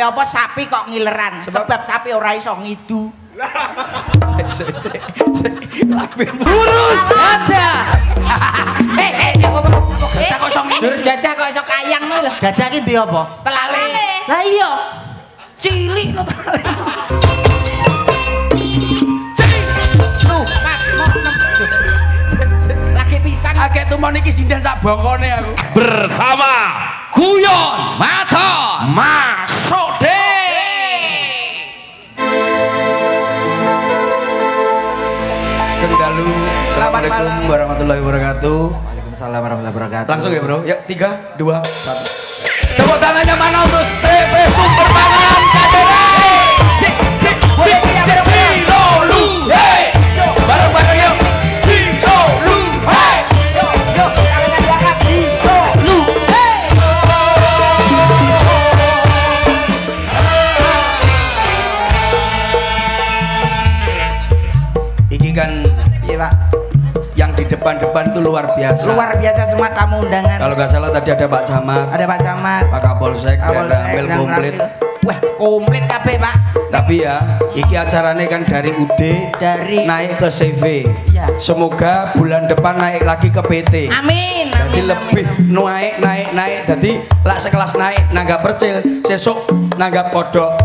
apa sapi kok ngileran? Sebab sapi ora iso ngidu. Lurus aja. Gajah kok iso ngidu. Gajah kok iso kayang lho. Gajah ki ndi apa? Telale. Lah iya. Cilik no telale. Lagi pisan. Agek tumon iki sinden sak bongkone aku. Bersama Guyon Mata Masode. Sekendalu. Assalamualaikum warahmatullahi wabarakatuh. Waalaikumsalam warahmatullahi wabarakatuh. Langsung ya bro. Ya 3, 2, 1. Tepuk tangannya mana untuk CV Super Pangan Kadere. Cilolu. Hey. Bareng-bareng yuk. Cilolu. Hey. Yuk, tangannya diangkat. Lu. Hey. Iki kan Iya, Pak. yang di depan-depan itu luar biasa. Luar biasa semua tamu undangan. Kalau nggak salah tadi ada Pak Camat, Ada Pak Camat, Pak Kapolsek, dan Kapolsek, Ramil dan komplit. Ramil. Wah, komplit kabeh, Pak. Tapi ya, iki acaranya kan dari UD Dari naik ke CV. Iya. Semoga bulan depan naik lagi ke PT. Amin. Jadi Amin. lebih naik. Jadi lah sekelas naik nanggap percil, sesuk nanggap kodok.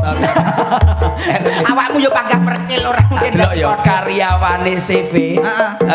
Awakmu yo panggah percil orang Delok ya karyawane CV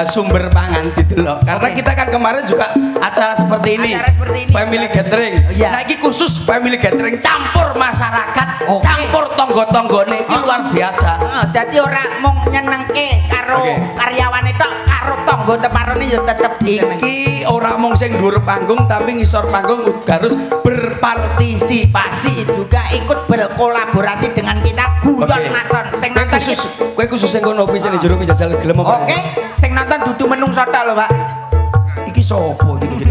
sumber pangan didelok. Karena kita kan kemarin juga acara seperti ini. Acara seperti ini. Family gathering. Iya. Nah, iki khusus family gathering campur masyarakat, Oke. campur tonggo-tonggone iki luar biasa. Jadi ora mung nyenengke karo Oke. karyawane tok, karo tangga teparone yo tetep Iki ora mung sing dhuwur panggung tapi ngisor panggung harus berpartisipasi. juga ikut berkolaborasi dengan kita Guyon Oke. Maton. Sing Kowe nonton khusus, kowe khusus sing kono kuwi sing jero kuwi jajal gelem apa? Oke, sing nonton dudu menungso tok lho, Pak. Iki sopo iki?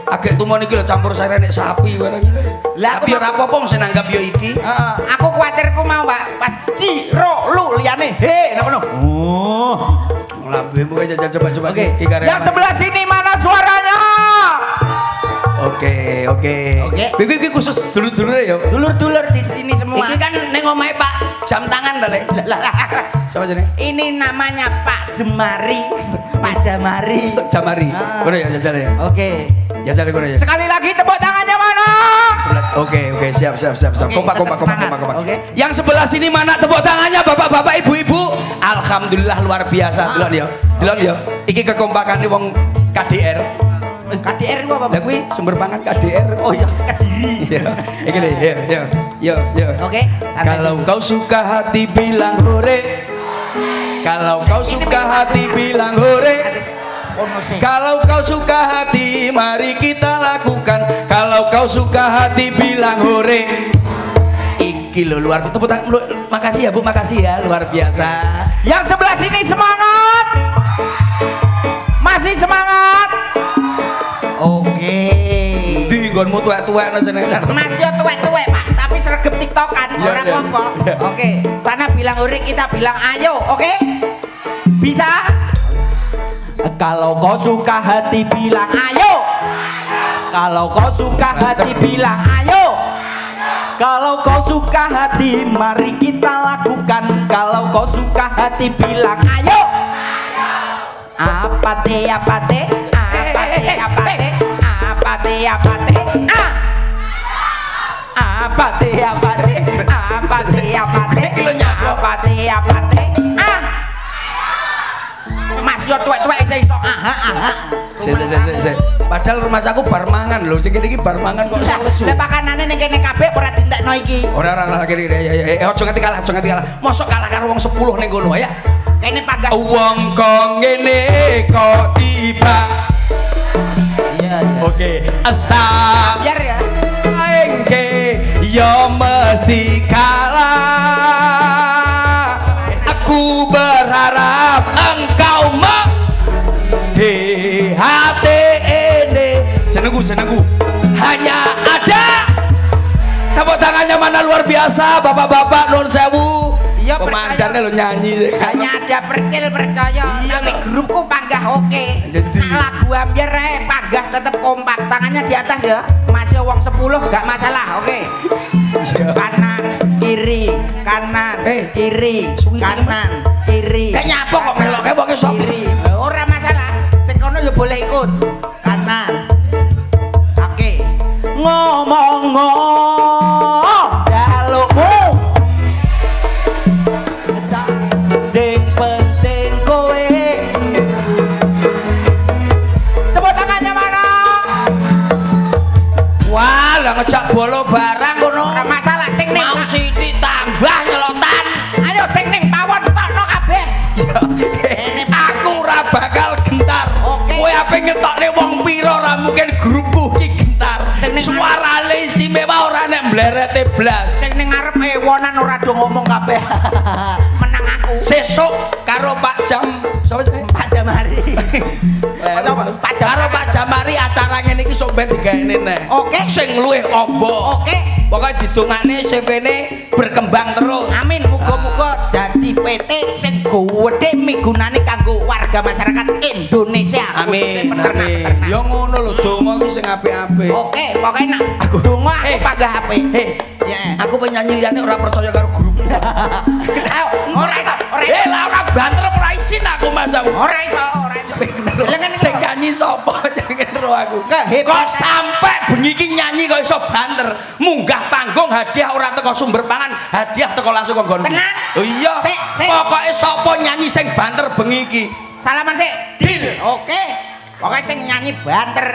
Agek tumon iki lho campur sare nek sapi barang iki. Lah, Tapi aku ora apa-apa wong sing nanggap yo iki. Heeh, aku kuwatirku mau, Pak. Pas Ciro lu liyane he ngono. Oh. Lambemu aja coba. Oke. Iki karep. Yang sebelah sini mana suaranya? Oke. Oke. Iki khusus dulur-dulure yo. Dulur-dulur di sini semua. Iki kan ning omahe Pak jam tangan to, Le. Lah, Siapa jenenge? ini namanya Pak Jemari. Pak Jamari. Jamari. Kono ya jajal ya. Oke. Jajal kono ya. Sekali lagi tepuk tangannya mana? Oke, siap. Oke, Kompak. Oke. Yang sebelah sini mana tepuk tangannya Bapak-bapak, Ibu-ibu? Alhamdulillah luar biasa. Delok yo. Iki kekompakane wong KDR. KDR itu apa, Lah kuwi sumber pangan KDR. Oh iya, Kediri. Iki lho, yo. Oke, santai. Kalau kau suka hati bilang hore. Kalau kau suka hati bilang hore. Kalau kau suka hati mari kita lakukan. Kalau kau suka hati bilang hore. Iki lho luar tepuk tangan. Makasih ya Bu, makasih ya, luar biasa. Yang sebelah sini semangat. Masih semangat. Oke. Di nggonmu tuwek-tuwek no seneng. Masih tuwek-tuwek, Pak, tapi sergep tiktokan Iya, orang iya. apa. Iya. Oke, sana bilang uri, kita bilang ayo, oke? Bisa? Kalau kau suka hati bilang ayo. Kalau kau suka hati bilang ayo. Kalau kau suka hati mari kita lakukan. Kalau kau suka hati bilang ayo. Apa teh? Mas yo tuwek-tuwek iso Sik. Padahal rumah saku bar mangan lho, sing kene iki bar mangan kok iso lesu. Lah pakanane ning kene kabeh ora tintekno iki. Ora kene aja nganti kalah. Mosok kalah karo wong 10 ning kono ya. Kene panggah. Wong kok ngene kok tiba. Iya. Oke, asal Biar ya. engke yo mesti kalah. Aku berharap engkau di hati ini jenengku hanya ada. Tepuk tangannya mana luar biasa Bapak-bapak, nuwun sewu. Iya, Komandannya lo nyanyi. hanya ada percil percaya. Iya, tapi grupku panggah oke. Jadi. Nah, lagu ambiar panggah tetep kompak. Tangannya di atas ya. Masih wong 10 gak masalah, oke. Kanan, kiri, kanan, kiri, kanan, kiri. Kayak nyapa kok meloknya pokoknya sok. Kiri. Ora masalah. Sing kono ya boleh ikut. Kanan. Oke. Ngomong-ngomong jalukmu sing penting kowe. Tepuk tangannya mana? Wah, lah ngejak bolo barang kono. Ora masalah sing ning Mau Siti tambah nyelotan. ayo sing ning pawon tokno kabeh. Aku ora bakal gentar. Oke. Kowe ape ngetokne wong pira ora mungkin grupku iki gentar. Suarane istimewa ora nek mlerete blas. Sing ning ngarep ewonan ora do ngomong kabeh. Menang aku. Sesuk karo Pak Jam sapa jenenge? Pak Jamari. Karo Pak Jamari acara ngene iki sok ben digaene neh. Oke. Sing luwih amba. Oke. Pokoke didongakne CV-ne berkembang terus. Amin, muga-muga dadi PT sing gedhe migunani kanggo warga masyarakat Indonesia. Amin. Amin. Ya ngono lho donga iki sing apik-apik. Oke, pokoke nak donga aku panggah HP. Ya. Aku penyanyi liyane ora percaya karo grup. Ayo, ora iso, ora iso. Lah ora banter ora isin aku Mas. Ora iso, ora iso. Sing nyanyi sapa jangan ro aku. Kehebatan. Kok sampe bengi iki nyanyi kok iso banter. Munggah panggung hadiah ora teko sumber pangan, hadiah teko langsung kok nggonku. Tenang. Oh iya. Sik. Pokoke sapa nyanyi sing banter bengi iki. Salaman sik. Deal. Oke. Pokoke sing nyanyi banter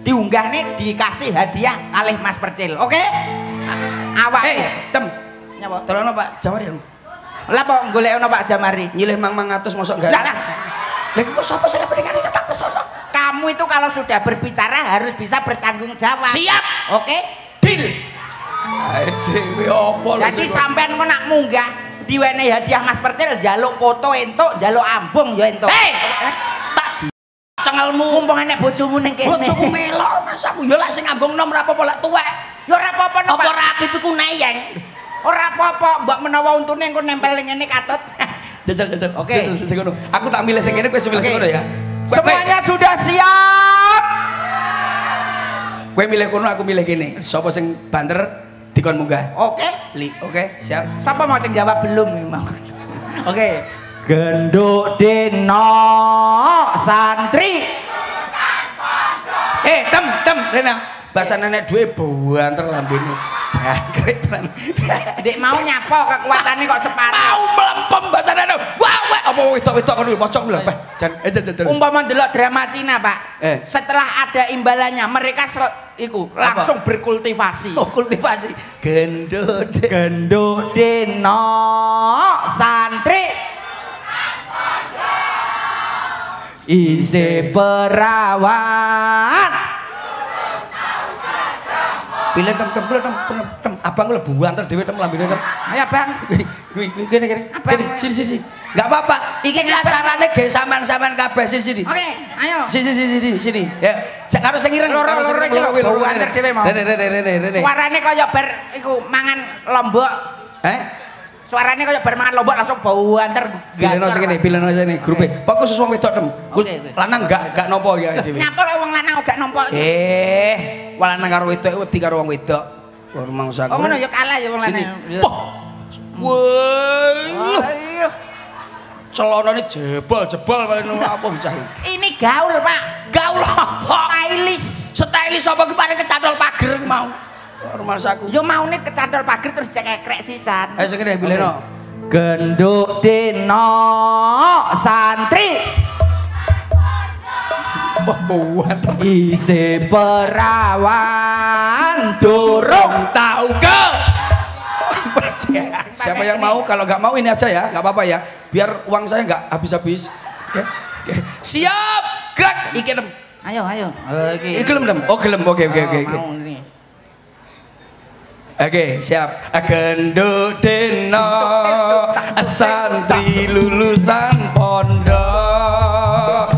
diunggah nih dikasih hadiah kalih Mas Percil. Oke? Awak. Tem. Nyapa? Tolongno Pak Jamari. Lah kok golekno Pak Jamari? Nyilih mang-mangatus mosok enggak. Lah. Lha kok sapa sing pengen tak pesona? Kamu itu kalau sudah berbicara harus bisa bertanggung jawab. Siap. Oke? Deal. Ae dhewe opo lho. Jadi sampean kok nak munggah diwenehi hadiah Mas Percil njaluk foto entuk, njaluk ambung ya entuk. Tak cengelmu. Mumpung enek bojomu ning kene. Bojoku melok Mas aku. Ya lah sing ambung nom ora apa-apa lek tuwek. Ya ora apa-apa no, Apa Pak. rapi iku neyeng. Ora apa-apa, mbok menawa untune engko nempel ning ngene katut. Jajal. Oke. Sing ngono. Aku tak milih sing ngene kowe milih sing ngono ya. Semuanya sudah siap. Kowe milih kono aku milih kene. Sapa sing banter dikon munggah. Oke. Oke, siap. Siapa mau sing jawab belum memang? Oke. Genduk dino santri. Tem Rena. Bahasa nenek duwe banter lambene. Jangkrik tenan. Dek mau nyapa kekuatannya kok separuh. Mau melempem bahasa nenek. Wah, apa wedok-wedok kono pocok lho, Pak. Jan. Umpama ndelok drama Cina, Pak. Setelah ada imbalannya, mereka langsung berkultivasi. Oh, kultivasi. Gendut dino Santri isi perawan. Pilih tem. Abang lu buanter dhewe tem lambene tem. Ayo, Bang. Kuwi kene. Sini. Enggak apa-apa. Iki acarane ge sampean-sampean kabeh sini. Oke, ayo. Sini. Ya. Karo sing ireng, Loro iki lho, buanter dhewe mau. Rene. Suarane kaya bar iku mangan lombok. Suarane kaya bar mangan lombok langsung bau anter. Pilihno sing kene, grupe. Kok khusus wong wedok tem. Lanang enggak nampa ya dhewe. Nyapa lek wong lanang gak nampa. Lanang karo wedok wedi karo wong wedok. Wong mangsa. Oh ngono ya kalah ya wong lanang. Wah. Celanane jebol paling apa bocah. Ini gaul, Pak. Gaul apa? Stylish apa ki paling kecantol pager ki mau. Rumah saku. Yo maune kecantol pager terus cekrek sisan. Ayo sing kene bileno. Genduk dino santri. Buat isi perawan durung tahu ke. Siapa yang mau? Kalau nggak mau ini aja ya, nggak apa-apa ya. Biar uang saya nggak habis-habis. Oke. Siap, gerak. Iki dem. Ayo. Iki gelem dem. Oh gelem. Oke. Oke, siap. Genduk dino santri lulusan pondok.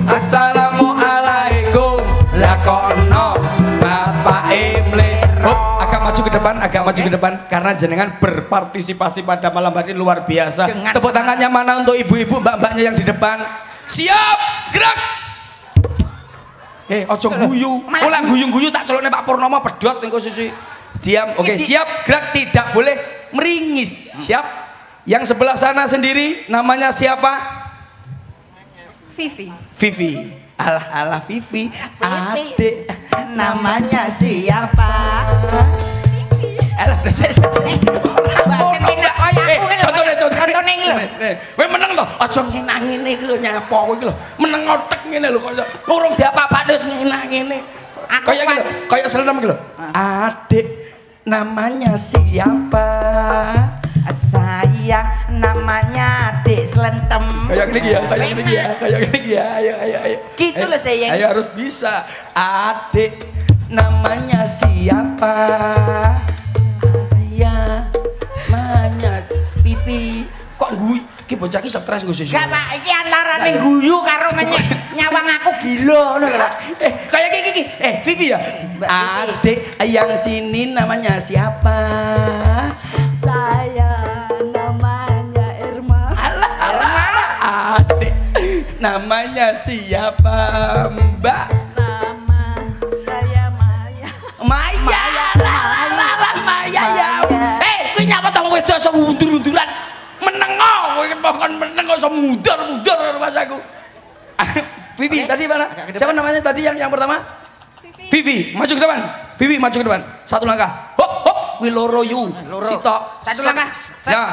Assalamualaikum lakono Bapak Imle. Hop, agak maju ke depan, agak maju ke depan karena jenengan berpartisipasi pada malam hari ini luar biasa. Tepuk tangannya mana untuk ibu-ibu, mbak-mbaknya yang di depan. Siap, gerak. Ojo guyu. Ulang guyu-guyu tak celokne Pak Purnomo pedot engko sisi. Diam. Oke, siap, gerak, tidak boleh meringis. Siap. Yang sebelah sana sendiri namanya siapa? Vivi. Vivi. Alah Vivi. Adik namanya siapa? Alah, contohnya iki lho. Kowe meneng to, aja ngenang ngene iki lho nyapa kowe iki lho. Meneng otek ngene lho kaya urung diapa-apane wis ngenang ngene. Kaya iki lho, kaya selem iki lho. Adik namanya siapa? Saya namanya Adik Slentem. Kayak gini ya, kayak gini ya, kayak gini ya. Ayo. Gitu loh sayang. Ayo harus bisa. Adik namanya siapa? Saya namanya Pipi. Kok gue? Ki bocah ki stres gue susu. Gak Pak, iki antarane guyu karo nyawang aku gila ngono lho. Kayak gini. Vivi ya. Adik yang sini namanya siapa? Saya namanya Irma. Alah. Adik namanya siapa, Mbak? Nama saya Maya. Maya. Maya ya. Kowe nyapa to wedok iso mundur-munduran. Menengo, kowe kon menengo iso mundur-mundur Mas aku. Vivi tadi mana? Siapa namanya tadi yang pertama? Vivi, maju ke depan. Vivi maju ke depan. Satu langkah. Hop. Kuwi loro yu. Sitok. Satu langkah. Ya.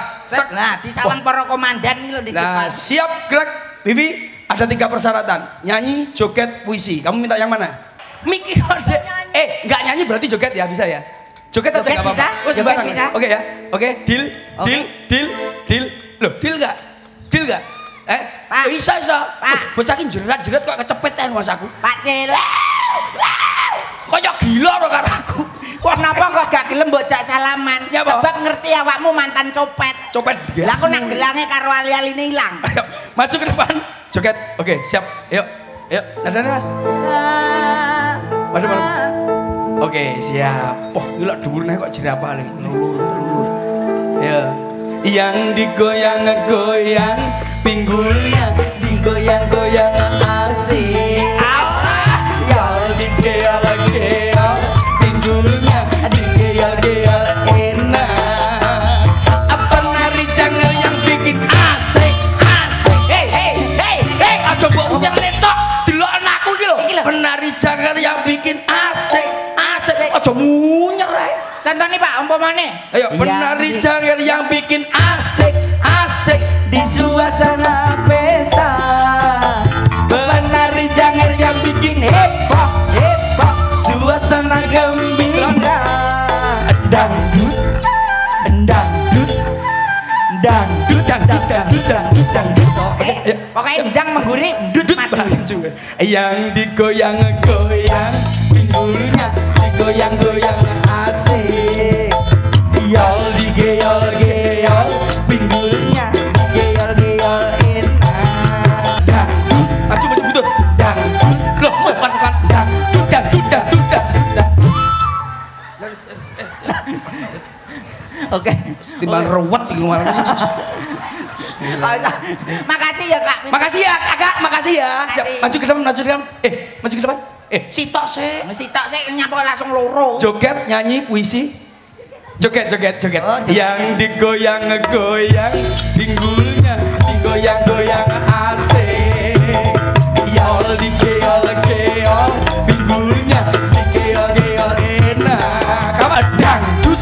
Nah, disawang para komandan iki lho di Nah, depan. siap gerak. Vivi, ada 3 persyaratan. Nyanyi, joget, puisi. Kamu minta yang mana? Mikir deh. Enggak nyanyi berarti joget ya, bisa ya? Joget aja enggak apa-apa. Joget bisa. Oke ya. Oke, deal. Loh, deal enggak? Pak. Bisa. Pak. Bocah ki jerat-jerat kok kecepetan Mas aku. Pak Cil. Kayak gila karo karo aku. Kenapa kok gak gelem bocah salaman? Ya, apa? Sebab ngerti awakmu mantan copet. Copet Lah aku nak gelange karo ali-aline ilang. Ayo, maju ke depan. Joget. Oke, siap. Yuk. Nada Mas. Waduh. Oke, siap. Wah, gila dhuwurne kok jerapah lho. Lulur. Ya. Yang digoyang-goyang, pinggulnya digoyang-goyang asik. Yang digeol-geol, pinggulnya digeol-geol enak. Apa nari jangan yang bikin asik. Hei, aja mbok unyel letok. Delok anakku iki lho. Penari jangan yang bikin asik. Aja munyer ae. Contohnya Pak, umpamane. Ayo, penari jangan yang bikin asik di suasana pesta. Penari jangan yang bikin heboh, suasana gembira. Dangdut. Pokoknya ndang mengguri Dudut maju. Yang digoyang-goyang, pinggulnya digoyang-goyang asik. Yol digeol-geol, pinggulnya digeol-geol enak. Dangdut, maju butut. Dangdut, loh bukan dangdut. Oke. Timbang ruwet iki ngomong. Makasih ya Kak. Makasih ya Kakak, makasih ya. Siap. Maju ke depan. Maju ke depan. Sitok sih. Sitok sih nyapa langsung loro. Joget, nyanyi, puisi. Joget. Oh, yang digoyang-goyang, pinggulnya digoyang-goyang asik. Yol digeol-geol, pinggulnya digeol-geol enak. Kamu dangdut.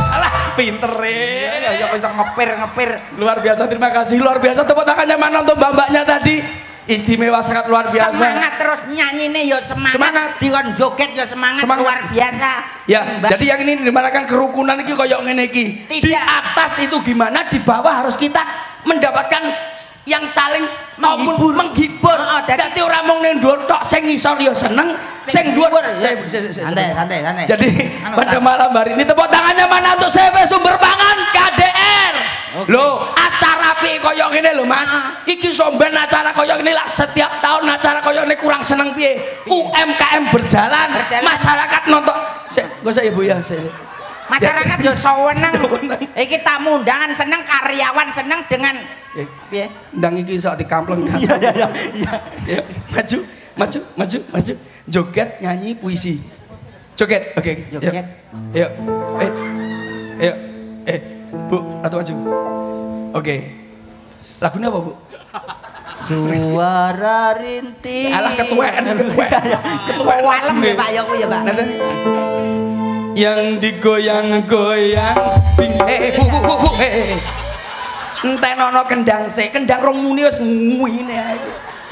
Alah, pinter Ya bisa ngepir. luar biasa. Terima kasih, luar biasa. Tepuk tangannya mana untuk mbak-mbaknya tadi? Istimewa, sangat luar biasa. Semangat terus nyanyi nih ya semangat. Dikon joget ya semangat luar biasa. Ya, jadi yang ini dimarakan kerukunan iki koyo ngene iki. Di atas itu gimana, di bawah harus kita mendapatkan yang saling menghibur. Dadi ora mung ning ndok tok sing ngisor ya seneng, sing dhuwur santai. Jadi pada malam hari ini tepuk tangannya mana untuk CV Sumber Pangan KDR. Loh, acara apike kaya ngene lho Mas. Iki somben acara kaya ngene lah setiap tahun acara kaya ngene kurang seneng piye? UMKM berjalan, masyarakat nonton. Sik, engko sik ya Bu ya, sik. Masyarakat yo seneng. Iki tamu undangan seneng, karyawan seneng dengan piye? Ndang iki iso dikampleng. Iya. Maju. Joget nyanyi puisi. Joget, oke. Joget. Ayo. Ayo. Bu, ratu maju. Oke. Lagunya apa, Bu? Suara rintik. Alah ketuaan. Ketua walem ya Pak ya kuwi ya Pak. Yang digoyang-goyang Bu. Entenono kendang sik, kendang rong muni wis nguwine ae.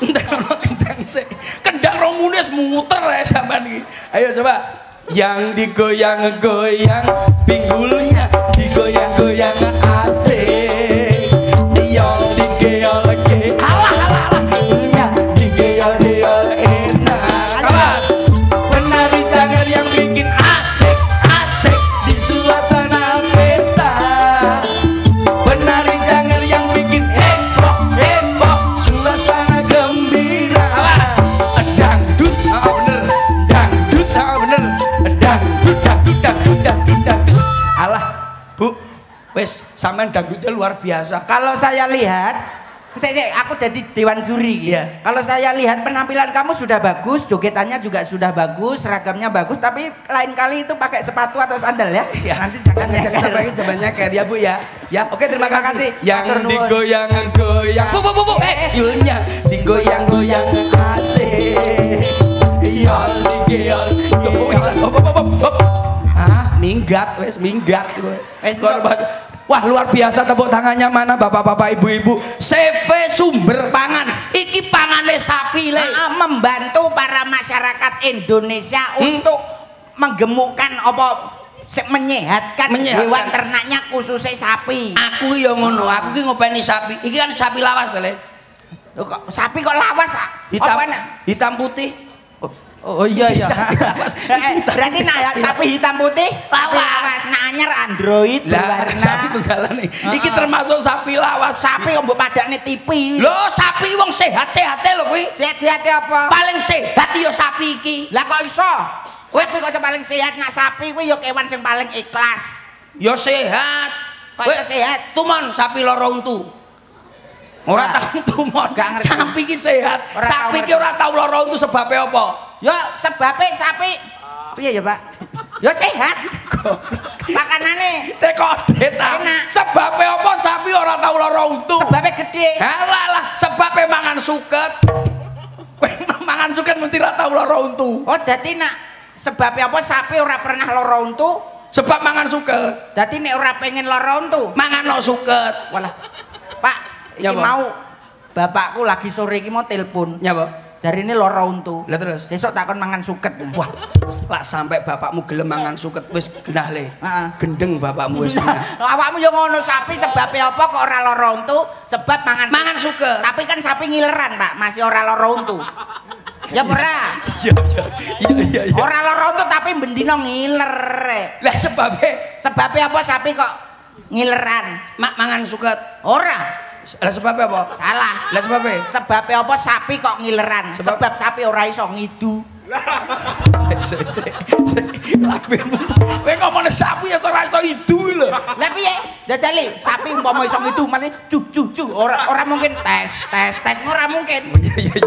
Entenono kendang sik. Kendang rong muni wis muter ae sampean iki. Ayo coba. Yang digoyang-goyang pinggulnya, digoyang-goyang asik. Yang digeol-geol alah. Digeol-geol enak. Awas. Penari jangan yang bikin asik di suasana pesta. Penari jangan yang bikin heboh suasana gembira. Dangdut bener. Dangdut. Alah Bu, wes sampean dangdutnya luar biasa. Kalau saya lihat, aku jadi dewan juri. Iya. Kalau saya lihat penampilan kamu sudah bagus, jogetannya juga sudah bagus, seragamnya bagus, tapi lain kali itu pakai sepatu atau sandal ya. Nanti jangan Sampai jawabannya kayak dia Bu ya. Ya, oke terima kasih. Yang Atur nuwun. digoyang-goyang. Bu. Yulnya digoyang-goyang asik. Yol digeol. Minggat gue. Wah luar biasa, tepuk tangannya mana bapak-bapak ibu-ibu. CV Sumber Pangan. Iki pangane sapi le. Membantu para masyarakat Indonesia untuk menggemukkan menyehatkan hewan ternaknya khususnya sapi. Aku ya ngono, aku ki ngopeni sapi. Iki kan sapi lawas to le. Sapi kok lawas? Hitam putih. Oh iya. Berarti sapi hitam putih, lawas. Anyar android berwarna. Sapi tunggalane. Iki termasuk sapi lawas. Sapi kok mbok padakne TV. Lho, sapi wong sehat-sehate lho kuwi. Sehat-sehate apa? Paling sehat ya sapi iki. Lah kok iso? Sapi kok paling sehat, nak sapi kuwi ya kewan sing paling ikhlas. Ya sehat. Kok sehat? Tumon sapi lara untu. Ora tau tumon. Sapi iki sehat. Sapi iki ora tau lara untu sebabe apa? Ya sebabnya sapi piye ya Pak? Ya sehat. Makanane tekode ta. Sebabe apa sapi ora tau lara untu? Sebabe gede. Halah, sebabe mangan suket. Mangan suket mesti ora tau lara untu. Oh, dadi nak sebabnya apa sapi ora pernah lara untu? Sebab mangan suket. Dadi nek ora pengen lara untu, mangan no suket. Walah. Pak, iki mau bapakku lagi sore iki mau telepon. Ya, Pak. Dari ini lara untu. Lah terus sesuk takon mangan suket. Wah, lak sampai bapakmu gelem mangan suket wis genah le. Gendeng bapakmu wis genah. Awakmu yo ngono, sapi sebabnya apa kok ora lara untu? Sebab mangan suket. Tapi kan sapi ngileran, Pak, masih ora lara untu. Ya ora. Iya. Ora lara untu tapi bendino ngiler. Lah sebabnya apa sapi kok ngileran? Mangan suket. Ora. Lah sebabnya apa? Salah. Lah sebabnya? Sebabnya apa sapi kok ngileran? Sebab sapi ora iso ngidu. Kowe ngomongne sapi ya ora iso ngidu lho. Lah piye? Dadali sapi umpama iso ngidu mane cu ora mungkin tes ora mungkin.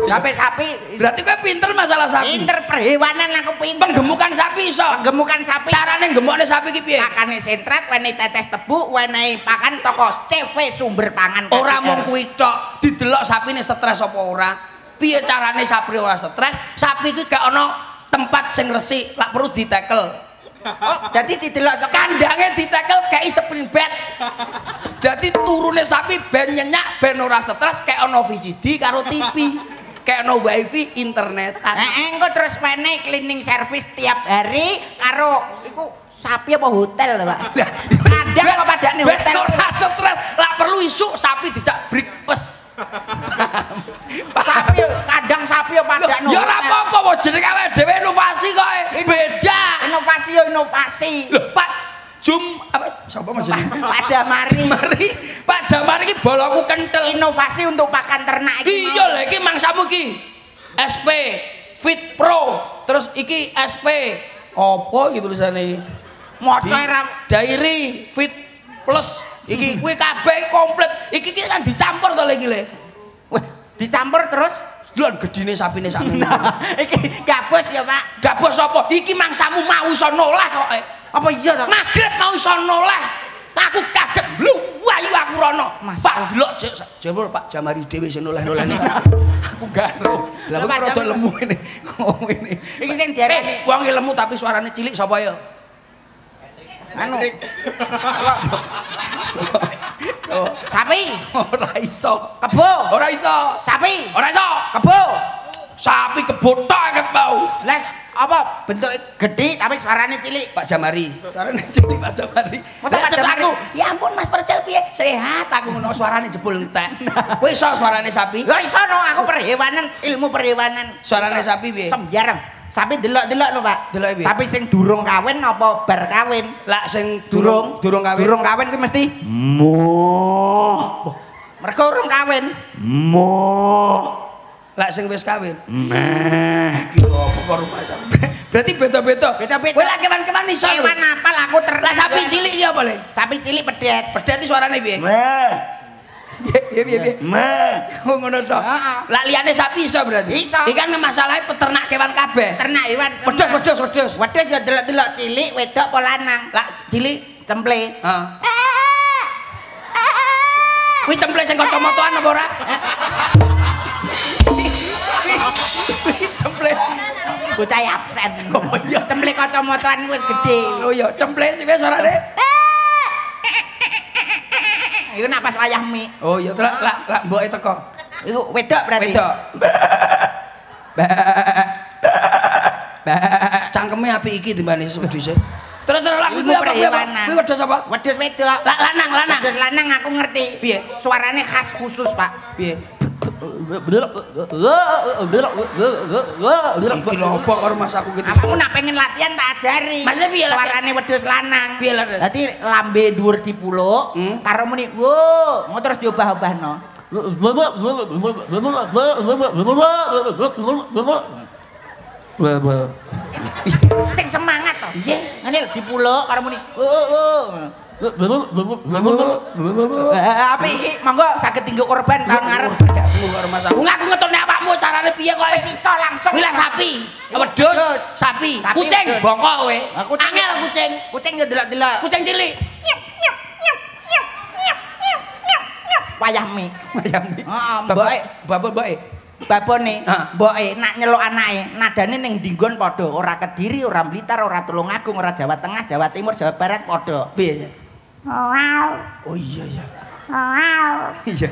Sampai sapi berarti kowe pinter masalah sapi. Pinter perhewanan aku pinter. Penggemukan sapi iso. Penggemukan sapi. Carane ngemukne sapi ki piye? Pakane sentret, wenehi tetes tebu, wenehi pakan toko CV Sumber Pangan. Ora mung kuwi tok, didelok sapine stres apa ora. Piye carane sapi ora stres? Sapi iki gak ana tempat sing resik, lak perlu ditekel. Oh, jadi didelok kandange ditekel kei spring bed. Dadi turune sapi ben nyenyak, ben ora stres, kayak ana VCD karo TV. Kayak ana wifi internetan. Engko terus wenehi cleaning service tiap hari karo iku sapi apa hotel, Pak? Kadang apa padane hotel ora stres, lak perlu isuk sapi dijak breakfast. Sapi kadang sapi pada ya ora apa-apa jeneng awake dhewe inovasi kok beda inovasi. Lho Pak Jum apa Sapa Mas ini? Pak Jamari. Pak Jamari iki boloku kentel. Inovasi untuk pakan ternak iki. Iya lho iki mangsamu iki. SP Fit Pro, terus iki SP apa iki tulisane? Mocoy Dairy Fit Plus iki kuwi kabeh komplit. Iki kan dicampur to iki le. Wah, dicampur terus Lho gedine sapine sakmene. iki gabus ya, Pak. Gabus apa? Iki mangsamu mau iso nolah kok. Apa iya to? Magrib mau iso nolah. Aku kaget lho, wayu aku rono. Pak delok jebul Pak Jamari dhewe sing noleh-noleh niku. Aku garo. Lah kok rada lemu ngene. Ngene. Iki sing diarani wong lemu tapi suarane cilik sapa ya? Anu. Sapi. Ora iso. Kebo. Ora iso. Sapi. Ora iso. Kebo. Sapi kebotok ket mau. Les apa bentuk gede tapi suarane cilik. Pak Jamari. Suarane cilik Pak Jamari. Masa Pak Jamari? Aku, ya ampun Mas Percel piye? Sehat aku ngono suarane jebul entek. Kowe iso suarane sapi? Ya iso no, aku perhewanan, ilmu perhewanan. Suarane sapi piye? Sembarang. Sapi delok-delok lho, Pak. Delok piye? Sapi sing durung kawin apa bar kawin? Lah sing durung kawin. Durung kawin ki mesti mergo urung kawin. Lah sing wis kawin. Iki opo karo berarti beda-beda. Beda-beda. Kowe lak kewan-kewan iso lho. Kewan apal aku ternak. Lah sapi cilik iki apa le? Sapi cilik pedet. Pedet iki suarane piye? Piye. Ngono to. Lah liyane sapi iso berarti. Iso. Iki kan masalahe peternak kewan kabeh. Ternak hewan. Wedhus. Wedhus ya delok-delok cilik, wedok apa lanang. Lah cilik Cemple. heeh. Kuwi cemple sing kacamataan apa ora? Cemple. Bocah absen. Oh iya, cemple kacamataan wis gede. Oh iya, cemple sing wis suarane. Iku nak pas wayah mie. Oh iya, lah mboke teko. Iku wedok berarti. Wedok. Cangkeme apik iki timbane wedhuse. Terus lak kuwi apa? Kuwi wedhus apa? Wedhus wedok. Lanang. Wedhus lanang aku ngerti. Piye? Suarane khas khusus, Pak. Piye? Iki lho apa karo Mas aku gitu. Aku nak pengen latihan tak ajari. Mas piye suarane wedhus lanang? Piye lho? Dadi lambe dhuwur dipuluk, karo muni, "Wo," terus diobah-obahno. Sing semangat to. Nggih. Ngene dipuluk karo muni, Apa iki? Monggo saged tinggo korban tahun ngarep. Ndak semu karo Mas aku. Aku ngetone awakmu carane piye kok Wis iso langsung. Kuwi sapi, wedhus, sapi, kucing, bongko kowe. Angel kucing. Kucing yo delok-delok. Kucing cilik. Wayah mie. Wayah mie. Heeh, mboke. Bapak-bapak. Babone, mboke nak nyeluk anake, nadane ning dinggon padha, ora Kediri, ora Blitar, ora Tulungagung, ora Jawa Tengah, Jawa Timur, Jawa Barat padha. Piye? Oh iya. Iya.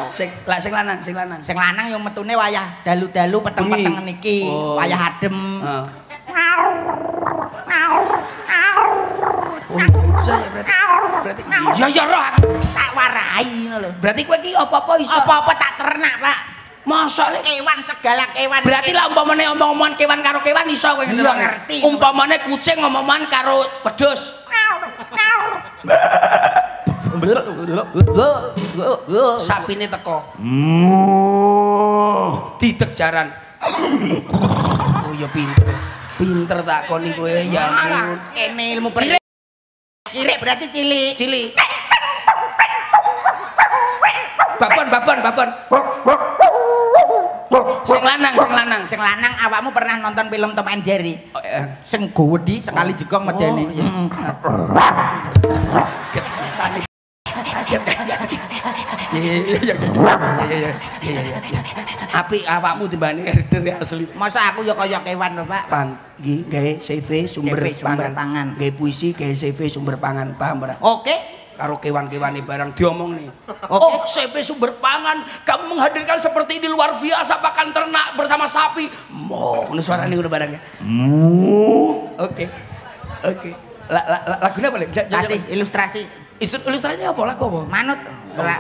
Sing lanang. Sing lanang yo metune wayah dalu-dalu peteng-peteng niki, wayah adem. Oh iya berarti. Ya roh aku. Tak warai ngono lho. Berarti kowe iki apa-apa iso. Apa-apa tak ternak, Pak. Masa kewan segala kewan. Berarti lah umpamane omong-omongan kewan karo kewan iso kowe ngerti. Umpamane kucing ngomong-omongan karo wedhus. Sapine teko. Didek jaran. Oh ya pinter. Pinter takoni kowe ya ampun. Kene ilmu Kirek berarti cilik. Babon. Sing lanang awakmu pernah nonton film Tom and Jerry? Oh, iya. Sing gowedi sekali jegong medeni. Iya. Apik awakmu timbane dari asli. Masa aku ya kaya kewan lho, Pak. Nggih, gawe CV sumber pangan. Gawe puisi, gawe CV sumber pangan, paham ora? Oke. Karo kewan-kewane barang diomong nih. Oh, CV sumber pangan, kamu menghadirkan seperti ini luar biasa pakan ternak bersama sapi. Ngono suarane ngono barangnya. Oke. Lagune apa, Le? Kasih ilustrasi. Ilustrasinya apa lagu apa? Manut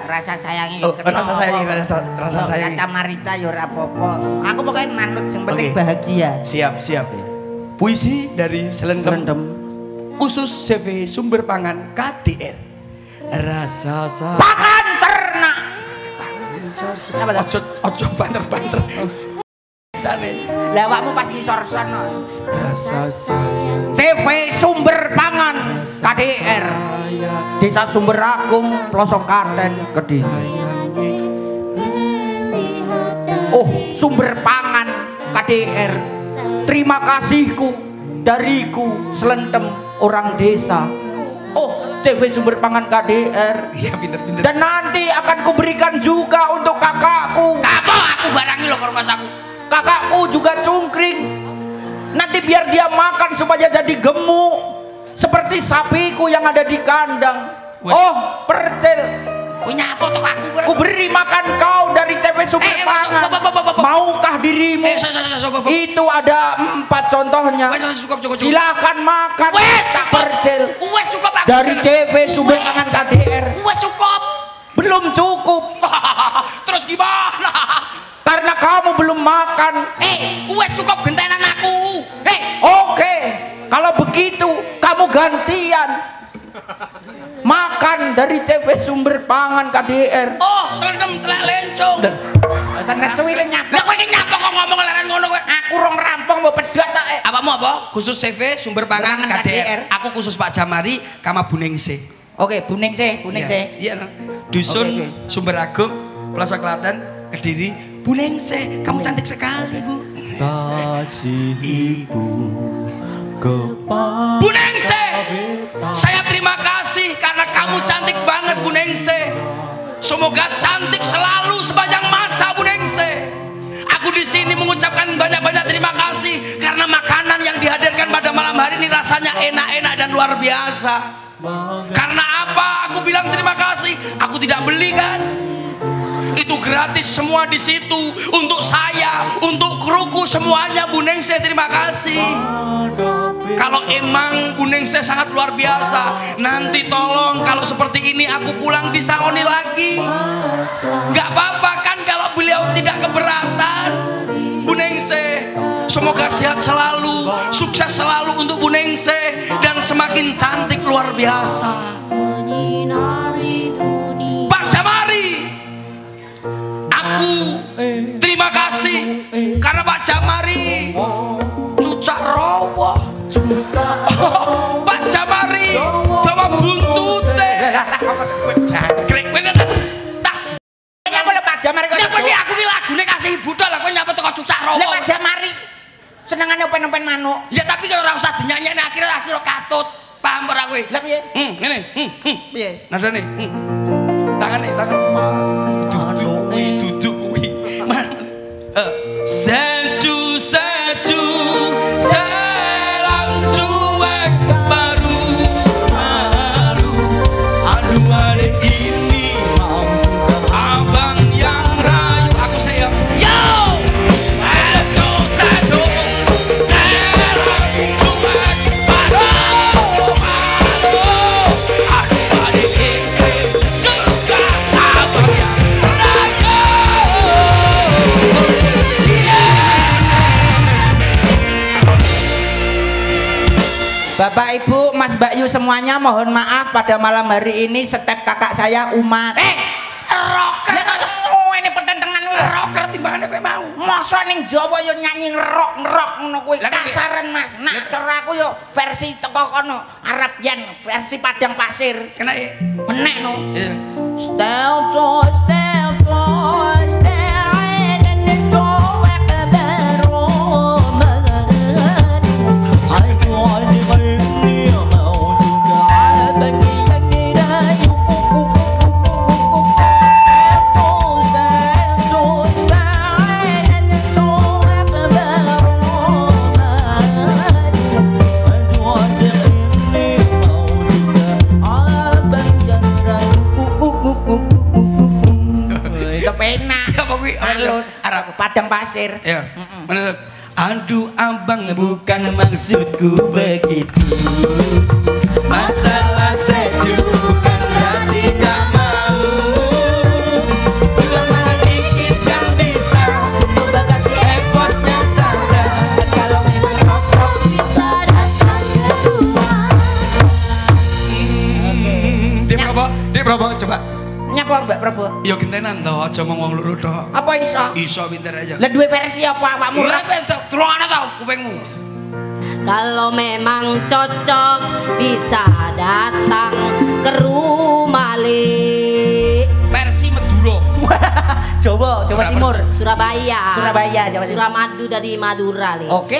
rasa sayangi. Rasa sayangi. Caca Marica ya ora apa-apa. Aku pokoknya manut yang penting bahagia. Siap. Puisi dari Selendem. khusus CV sumber pangan KDR. Rasa pakan ternak. Ojo banter-banter. Jane. Lah awakmu pas ngisor sono. Rasa sayang CV sumber pangan KDR. Desa Sumber Agung, Pelosok Klaten, Kediri. Oh, sumber pangan KDR. Terima kasihku dariku Selentem orang desa. Oh, CV sumber pangan KDR. Iya pinter-pinter. Dan nanti akan kuberikan juga untuk kakakku. Apa aku barangi lo ke rumah aku. Kakakku juga cungkring. Nanti biar dia makan supaya jadi gemuk seperti sapiku yang ada di kandang. Oh, percil. Punya apa tuh aku? Ku beri makan kau dari CV sumber pangan. Maukah dirimu? Itu ada 4 contohnya. Cukup. Silakan makan. Tak percil. Cukup aku. Dari CV sumber pangan KDR. Cukup. Belum cukup. Terus gimana? Karena kamu belum makan. Cukup gentenan aku. Oke. Kalau begitu kamu gantian. Makan dari CV sumber pangan KDR. Oh, Selentem telek lencong. Sana suwile nyapa. Lah kowe iki nyapa kok ngomong leren ngono kowe? Aku rong rampung mbok pedhot tok. Apamu apa? Khusus CV sumber pangan KDR. Aku khusus Pak Jamari kama Buningsih. Oke, buning sih. Iya. Dusun Sumber Agung, Pelosok Klaten, Kediri. Buningsih, kamu cantik sekali, Bu. Kasih ibu kepada Buningsih, saya terima kasih karena kamu cantik banget, Buningsih. Semoga cantik selalu sepanjang masa, Buningsih. Aku di sini mengucapkan banyak-banyak terima kasih karena makanan yang dihadirkan pada malam hari ini rasanya enak-enak dan luar biasa. Karena apa? Aku bilang terima kasih. Aku tidak beli kan? Itu gratis semua di situ untuk saya, untuk kruku semuanya. Buningsih terima kasih. Kalau emang Buningsih sangat luar biasa, nanti tolong kalau seperti ini aku pulang disangoni lagi. Gak apa-apa kan kalau beliau tidak keberatan. Buningsih, semoga sehat selalu, sukses selalu untuk Buningsih dan semakin cantik luar biasa. Pak Jamari, aku terima kasih karena Pak Jamari cucak rawa. Pak Jamari bawa buntute. Jangkrik bener tak. Nyapa lho Pak Jamari kok. Nyapa iki aku ki lagune kasih ibu tok lah kowe nyapa teko cucak rawa. Lah Pak Jamari senengane open-open manuk. Ya tapi kalau ora usah dinyanyekne akhir-akhir katut. Paham ora kowe? Lah piye? Ngene. Piye? Nadane. Tangane, tangan. Duduk kuwi. Statue selang cuek baru. Aduh hari ini abang yang rayu aku saya. Yo! Statue selang cuek baru. Aduh hari ini juga abang yang rayu. Bapak Ibu, Mas Mbak Yu semuanya mohon maaf pada malam hari ini step kakak saya umat. Rocker. Oh ini pertentangan Rocker timbangane kowe mau. masa ning Jawa yo nyanyi ngerok-ngerok ngono kuwi Lah, kasaran Mas. Nak cara aku yo versi teko kono Arabian, versi Padang Pasir. Kena Menek no. Iya. Style joy, style joy, style and the joy Padang Pasir. Ya. Bener. Aduh abang bukan maksudku begitu. Masalah sejuk bukan berarti tidak mau. Cuma dikit yang bisa membatasi effortnya saja. Kalau memang cocok bisa datang kedua. Prabu coba. Nyapa Mbak Prabu? Ya gentenan to, aja mung wong loro tok. Apa iso? Iso pinter aja. Lah duwe versi apa awakmu? Ora pinter, turunane to kupingmu. Kalau memang cocok bisa datang ke rumah Le. Versi Madura. Jawa Timur. Surabaya. Surabaya, Jawa Timur. Suramadu dari Madura Le. Oke.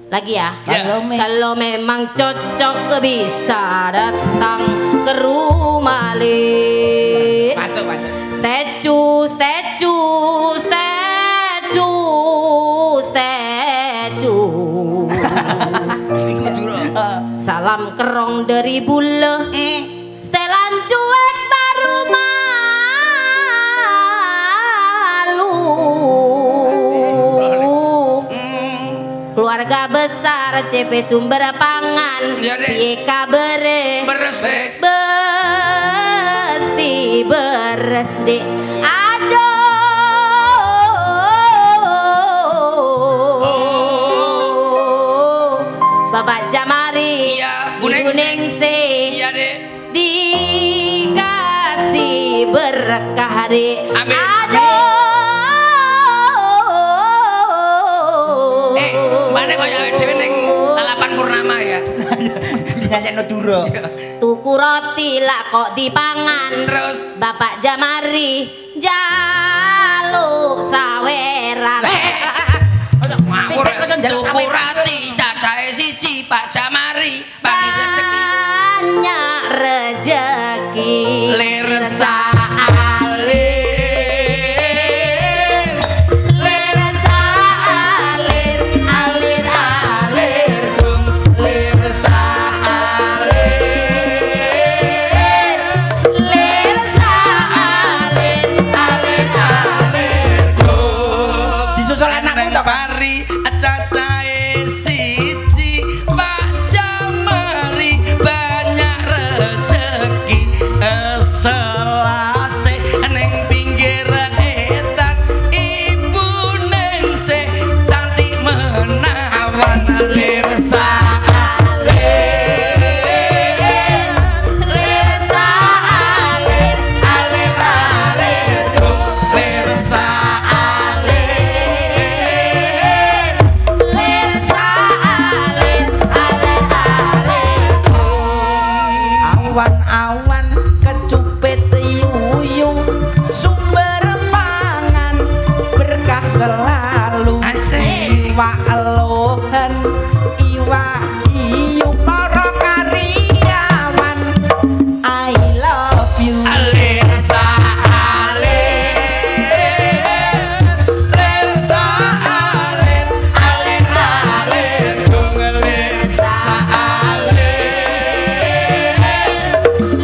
Lagi ya. Ya. Kalau memang cocok bisa datang ke rumah Le. Masuk. Statue. Salam kerong dari bule. Setelan cuek baru malu. Keluarga besar CV sumber pangan. Ya, Dek. Piye kabare? Beres deh. Besti beres dek. Aduh. Bapak Jamari. Iya, Bu Ibu Ningsih. Ningsih. Iya, Dek. Dikasih berkah dek. Amin. Aduh. Mana kok ya dhewe ning lalapan purnama ya. Nyanyekno Duro. Tuku roti lah kok dipangan. Terus Bapak Jamari jaluk saweran. ngawur tuku roti cacahe siji Pak Jamari bagi rezeki. Banyak rezeki. Lir saalir. Lir saalir, alir alir. Lir saalir. Lir saalir, alir alir. Disusul anakmu to, Pak. Pari cacahe siji Pak Jamari banyak rezeki selase ning pinggir etak Ibu Ningsih cantik menawan lir saalir. Lir saalir, alir alir. Lir saalir. Lir saalir, alir alir. Awan-awan kecupet yuyu sumber pangan berkah selalu. Asik. Iwak elohan, iwak hiu para karyawan. I love you. Lir saalir. Lir saalir. Alir alir. Lir saalir.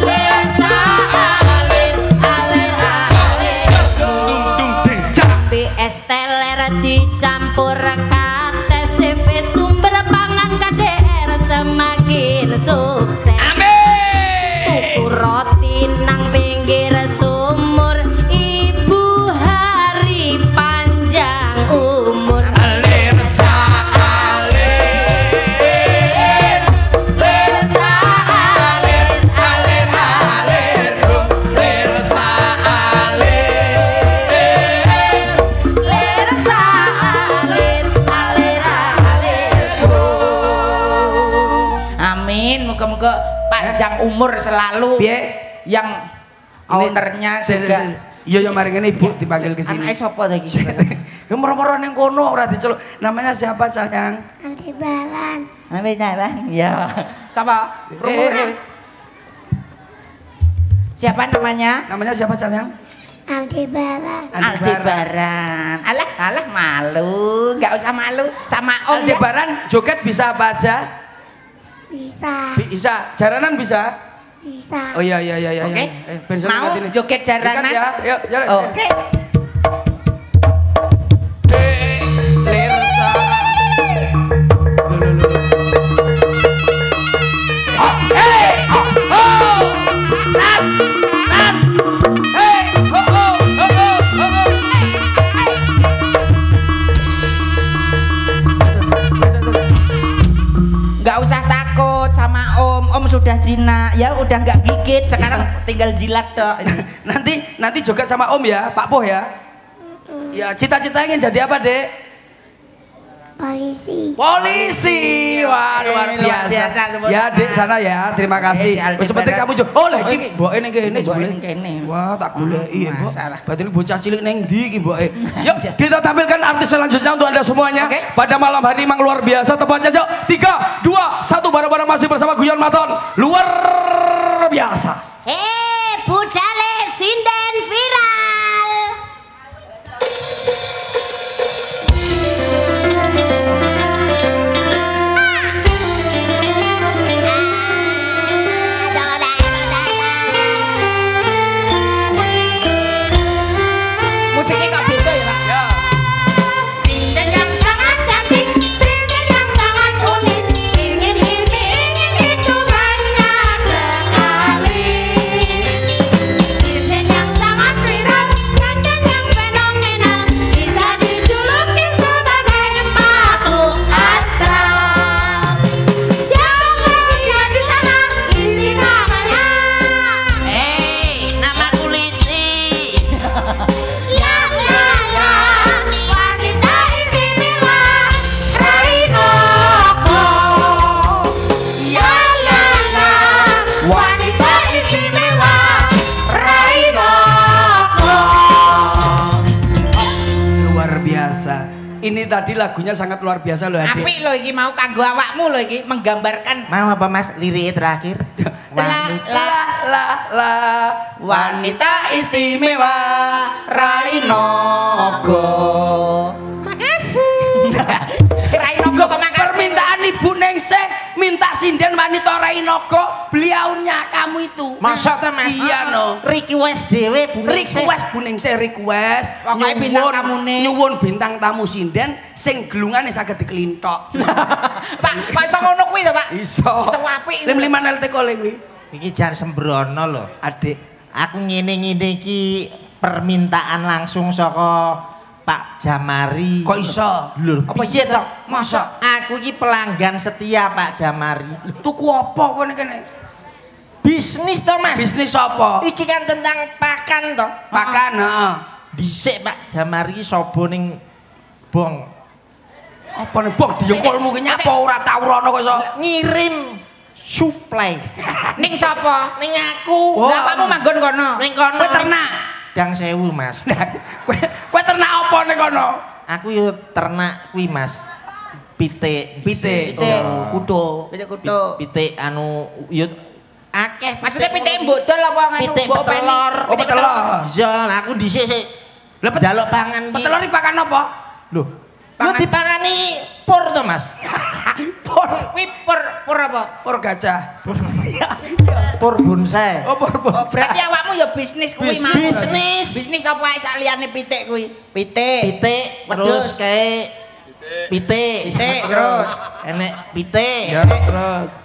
Lir saalir, alir alir. Dung deca. BS teler dicampur kate CV sumber pangan KDR semakin sukses. Amin. Tuku roti nang pinggir sumur. Ibu hari panjang umur. Lir saalir. Lir saalir, Alir alir. Lir saalir. lir saalir, alir alir. Amin, muga-muga panjang umur selalu. Piye? Yang ownernya juga. Iya mari ngene Ibu dipanggil ke sini. Anake sapa ta iki? Ya moro-moro ning kono ora diceluk. Namanya siapa sayang? Aldebaran. Amin jalan. Ya. Siapa? Siapa namanya? Namanya siapa sayang? Aldebaran. Aldebaran. Alah malu, enggak usah malu sama Om ya. Aldebaran joget bisa apa aja? Bisa. Bisa. Jaranan bisa? Bisa. Oh iya. Oke. Besok Mau ingat ini. joget jaranan? Dekat ya. Yuk, jalan. Oke. Lir saalir. Loh. Oh, hey! Oh! Nan! Hey! Oh! Enggak usah takut sama Om. Om sudah Cina, ya udah nggak gigit, sekarang tinggal jilat dok. Nanti joget sama Om ya, Pak Poh ya. Ya, cita-cita ingin jadi apa, Dek? Polisi. Wah, luar biasa. Ya, Dek sana ya. Terima kasih. Wis penting kamu jo. Oh, lagi mboke ning kene jebule. Wah, tak goleki ya, Mbok. Berarti ini bocah cilik ning ndi iki, Mboke? Yuk, kita tampilkan artis selanjutnya untuk Anda semuanya. Pada malam hari memang luar biasa. Tepatnya yuk. 3, 2, 1 bareng-bareng masih bersama Guyon Maton. Luar biasa. Budale sinden viral. Musiknya kok beda ya, Pak? Ya. Sinden yang sangat cantik, sinden yang sangat unik. Ingin itu banyak sekali. Sinden yang sangat viral, sinden yang fenomenal, bisa dijuluki sebagai makhluk astral. Siapa dia di sana? Ini namanya. Nama kuliti. Ya ya ya, wanita istimewa Rainoko. Ya ya ya, wanita istimewa Rainoko. Luar biasa. Ini tadi lagunya sangat luar biasa loh, Adik. Apik lho iki mau kanggo awakmu lho iki menggambarkan. Mau apa Mas liriknya terakhir? Wanita istimewa Rainoko. Makasih. Rainoko kok makasih. Permintaan Ibu Ningsih minta sinden wanita Rainoko, beliaunya kamu itu. Masa ta Mas? Iya no. Request dhewe Bu Ningsih. Request Bu Ningsih request. Pokoke bintang tamune. Nyuwun bintang tamu sinden sing glungane saged dikelintok. Pak iso ngono kuwi to, Pak? Iso. Iso apik. Lim-liman LT kole kuwi. Iki jar sembrono lho. Adik. Aku ngene-ngene iki permintaan langsung saka Pak Jamari. Kok iso? Lho, Apa piye to? Masa Aku iki pelanggan setia Pak Jamari. tuku apa kowe kene? Bisnis to, Mas? Bisnis apa? Iki kan tentang pakan to. Pakan, heeh. Dhisik Pak Jamari sobo ning bong Apa nih bong diengkolmu ki nyapa ora tau rono kok iso ngirim supply Ning sapa? ning aku. Oh. Lah kamu manggon kono. Ning kono kowe ternak. Dang 1000, Mas. Kowe ternak apa ning kono? Aku yo ternak kuwi, Mas. Pitik. Pitik. Pitik. Kudu. Pitik kutu. Pitik anu yo akeh. Maksudnya pitik mbodol apa nganu? Pitik mbok openi? petelor. Oh, petelor. Iya, lah aku dhisik sik Lah njaluk pangan iki. petelor dipakan apa? Lho, lu dipangani pur to, Mas? Pur. Kuwi pur apa? Pur gajah. Pur bonsai. Oh, pur. Oh, berarti awakmu ya bisnis kuwi mau. Bisnis. Bisnis apa ae sak liyane pitik kuwi? Pitik. Pitik terus kayak pitik. Pitik terus. Enek pitik.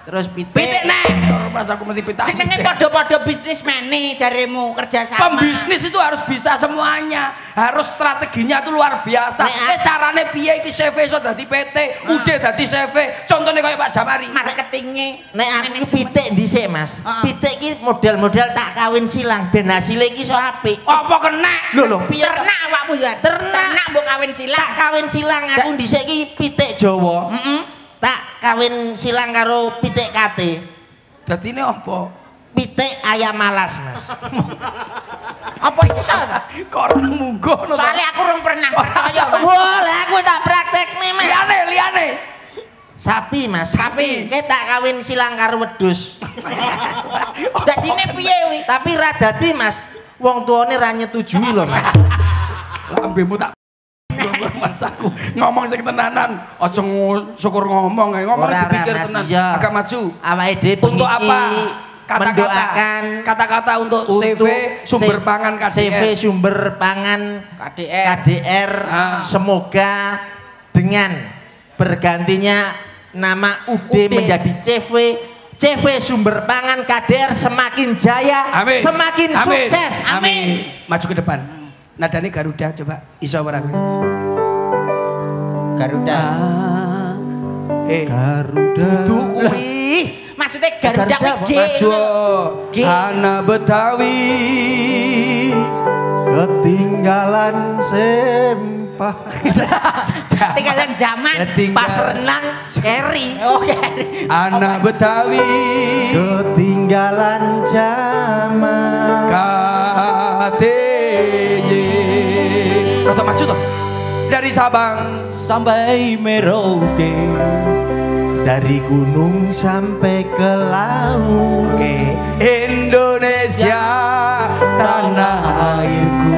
Terus pitik. Pitik nek. Mas aku mesti pitah. Jenenge padha-padha bisnismene jaremu kerja sama. Pembisnis itu harus bisa semuanya. Harus strateginya itu luar biasa. Carane piye iki CV iso dadi PT, udah dadi CV. Contohnya kayak Pak Jamari. Marketingnya. Nek aku pitik dhisik, Mas. Pitik iki modal-modal tak kawin silang ben hasile iki iso apik. Apa kena? Lho piye to? Ternak awakmu ya. Ternak mbok kawin Tak silang. kawin silang aku dhisik iki pitik Jawa. Tak kawin silang karo pitik kate. Dadi ini apa? Pitik ayam malas, Mas. Apa iso? Kok orang munggo no, Soalnya aku rung pernah percaya, Pak. Wah, lah aku tak praktekne, Mas. liane. Sapi, Mas. Sapi. Kayak tak kawin silang karo wedhus. Dadine piye kuwi? Tapi ra dadi, Mas. Wong tuane ra nyetujui lho, Mas. Lambemu tak Mas aku ngomong sing tenanan. Aja syukur ngomong ae, ngomong Ora, dipikir Mas, tenan. iya. Agak maju. Awake dhewe Untuk apa? mendoakan Kata-kata untuk CV sumber pangan KDR. CV sumber pangan KDR semoga dengan bergantinya nama UD menjadi CV sumber pangan KDR semakin jaya, Amin. semakin sukses. Amin. Maju ke depan. Nadane Garuda coba iso ora kowe? Garuda. Garuda. Dudu kuwi. Mas maksudnya Garuda kuwi G. Maju. Anak Betawi ketinggalan sempah. Ketinggalan zaman. Pas renang Kerry. Oh Kerry. Anak Betawi Ketinggalan zaman. KTJ. Roto maju toh. Dari Sabang sampai Merauke, dari gunung sampai ke laut. Oke, Indonesia tanah airku,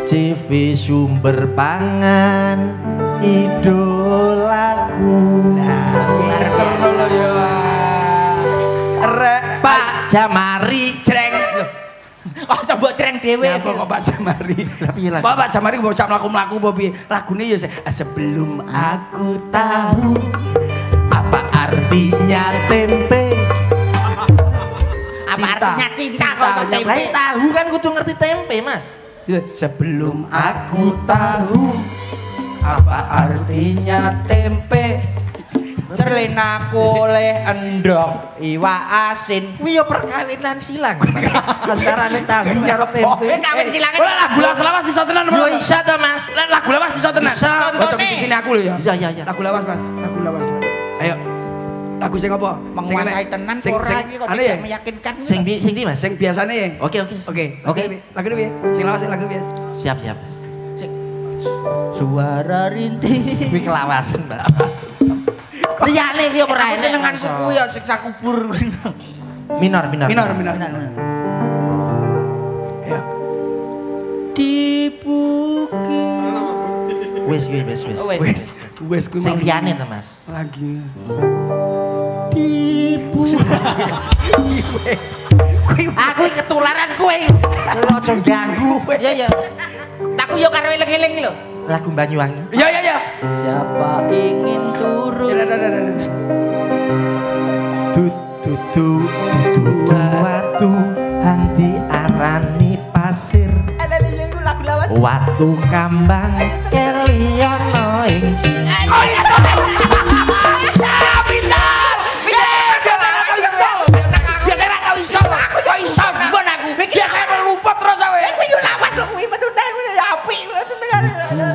CV sumber pangan idolaku. Pak Jamari Jreng. oh coba treng dhewe Kok Pak Jamari? Pak Jamari bocah mlaku-mlaku piye? Lagune ya sebelum aku tahu Apa artinya tempe? apa artinya cinta kok tempe Tahu kan kudu ngerti tempe, Mas. sebelum aku tahu apa artinya tempe. Selena kule endok iwak asin Kuwi ya perkawinan silang. Antarane tahu karo tempe. kawin silangan Ora lagu lawas iso tenan. Yo iso to, Mas. Lagu lawas iso tenan. Bisa. Ojo sini aku lho ya. Iya. Lagu lawas, Mas. Lagu lawas. Ayo. Lagu sing apa? menguasai tenan ora iki kok tidak meyakinkan Sing ndi, Mas? Sing biasane ya. Oke. Oke. Lagu piye? Sing lawas sing lagu biasa. Siap. suara rintih. Kuwi kelawasan, Mbak. Liyane iki ora enak. senenganku kuwi ya siksa kubur Minor. Ya. Di bukit. Wis. Wes kuwi Sing liyane to, Mas. lagi. Di bukit. Aku ketularan kowe. Aja ganggu. iya taku yo karo eling-eling lho Lagu Banyuwangi. Ya. Siapa ingin turun? Dudu watu hanti arani pasir. lagu lawas Watu kambang keliono ing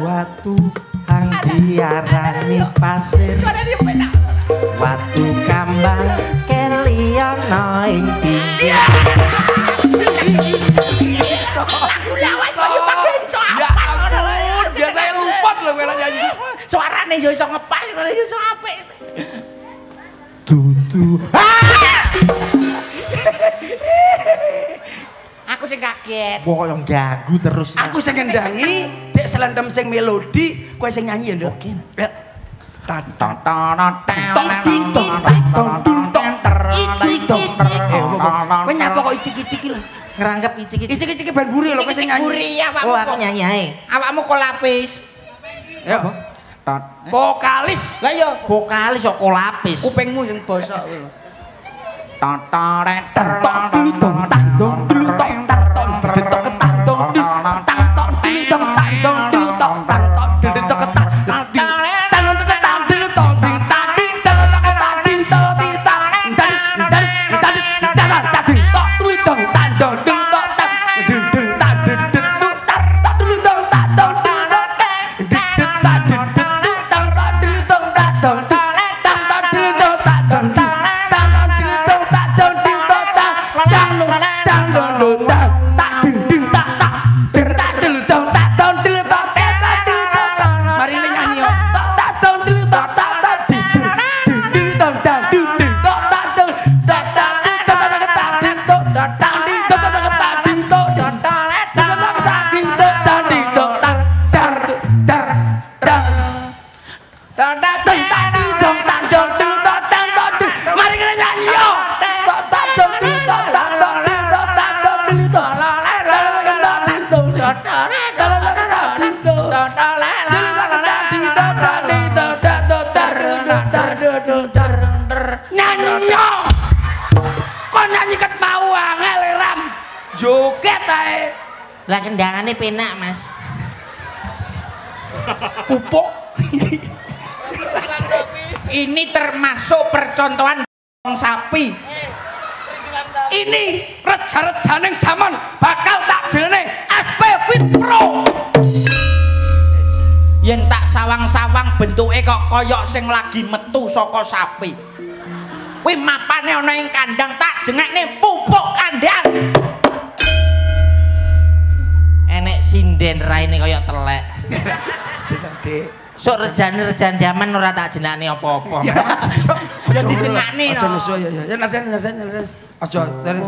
watu hanti arani pasir. Watu kambang keliono ing pinggir. Ya ampun, biasanya luput loh kalau nyanyi. suarane yo iso ngepal yo iso apik Dudu. aku sing kaget Kok yang ganggu terus. Aku sing ngendangi, dek selendem sing melodi, kowe sing nyanyi ya, Nduk. Ya. Kowe nyapa kok icik-icik lho. Ngerangkep icik-icik. Icik-icik ben buri lho kowe sing nyanyi. buri awakmu Oh, aku nyanyi ae. awakmu kok lapis Ya. Vokalis. lah yo Vokalis kok kolapis. kupingmu yang bosok kuwi lho Joget ae. Lah kendangane penak, Mas. Pupuk. ini termasuk percontohan sapi. Ini reja-rejaning zaman bakal tak jenenge SP Fit Pro. Yen tak sawang-sawang bentuke kok koyok sing lagi metu saka sapi. Kuwi mapane ana ing kandang tak jengekne pupuk kandang. Enek sinden raine kaya telek. Sinten, Dik? Sok rejane zaman ora tak jenakne apa-apa. Ya dijengakne Aja no. nesu ya. Ya naden. Aja dari.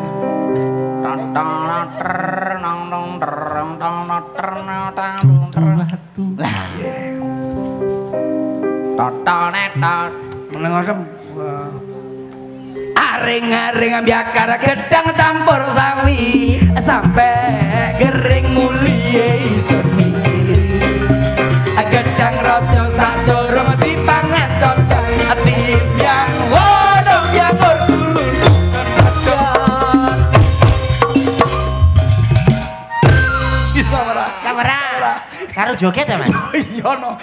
Aring-aring ambyakar gedang campur sawi sampai gering mulie iso mikiri gedang rojo sak jorong dipangan condang timbang wodong yang bergulun bisa ora Kamera. Karo joget ya, Mas? iya no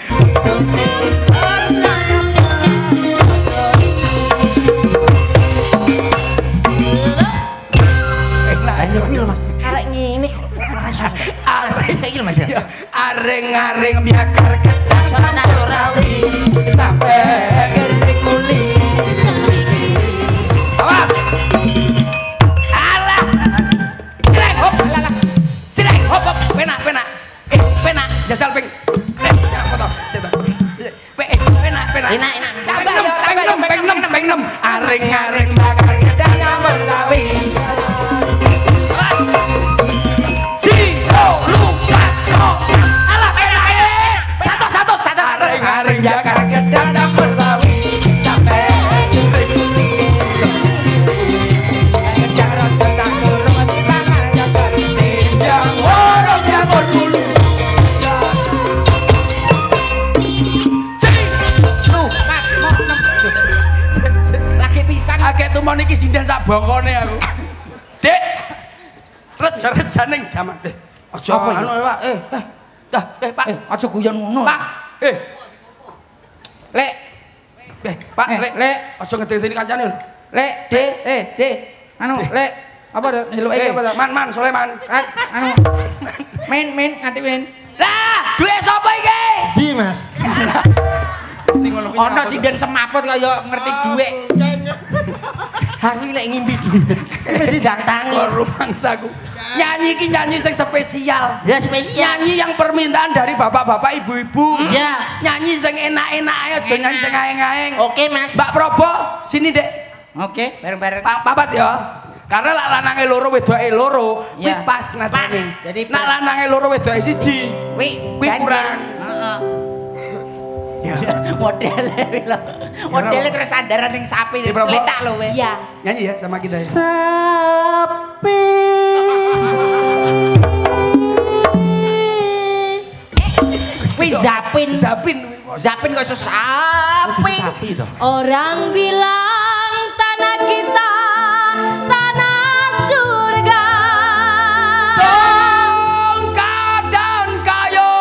Ayo pil Mas. Arek ngene Mas. Aring-aring biakar gedang campur sawi sampai gering muli awas alah sirek hop alah sirek hop penak penak jajal ping apa toh penak peng 6 aring-aring bakar gedang campur sawi aring-aring bakar gedang campur sawi sampai gedang rojo tak durung dipangan jagat timbang wodong yang berbulu Lagi pisan. agak tumon iki sinden sak bongkone aku Dik reja-rejaning jaman aja anu Pak Pak Aja guyon ngono. Pak Lek, Pak lek aja ngedeni kancane lho lek, De. Anu, lek. Apa njeluk iki apa? Man Soleman Anu. Men, nganti men. lah duwe sapa iki Di Mas. mesti ngono kuwi Ana sinden semaput kaya ngerti dhuwit. Aku lek ngimpi duit. Mesti ndang tangi. rumangsaku nyanyi iki nyanyi sing spesial Ya spesial. nyanyi yang permintaan dari bapak-bapak ibu-ibu Iya. nyanyi sing enak-enak aja nyanyi sing aeng-aeng Oke Mas. Mbak Probo sini Dek Oke, bareng-bareng. papat ya karena lak lanange loro wedoke loro kuwi Iya. pas nadane Jadi nak lanange loro wedoke siji kuwi kurang Heeh. Modele terus sandaran ning sapi Di Prabowo. letak lho we. Iya. nyanyi ya sama kita ya Sapi. Kuwi Zapin. Zapin Kok iso sapi. Sapi toh. Orang bilang tanah kita tanah surga. tongkat dan kayu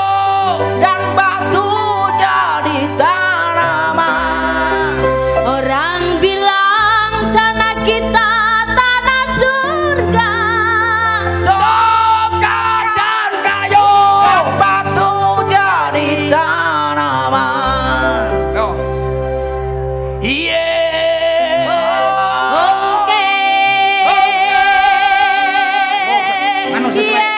Dan batu jadi tanaman. Orang bilang tanah kita tanah surga. tongkat dan kayu Batu jadi tanaman. oh iya Oke. Anu sesuai.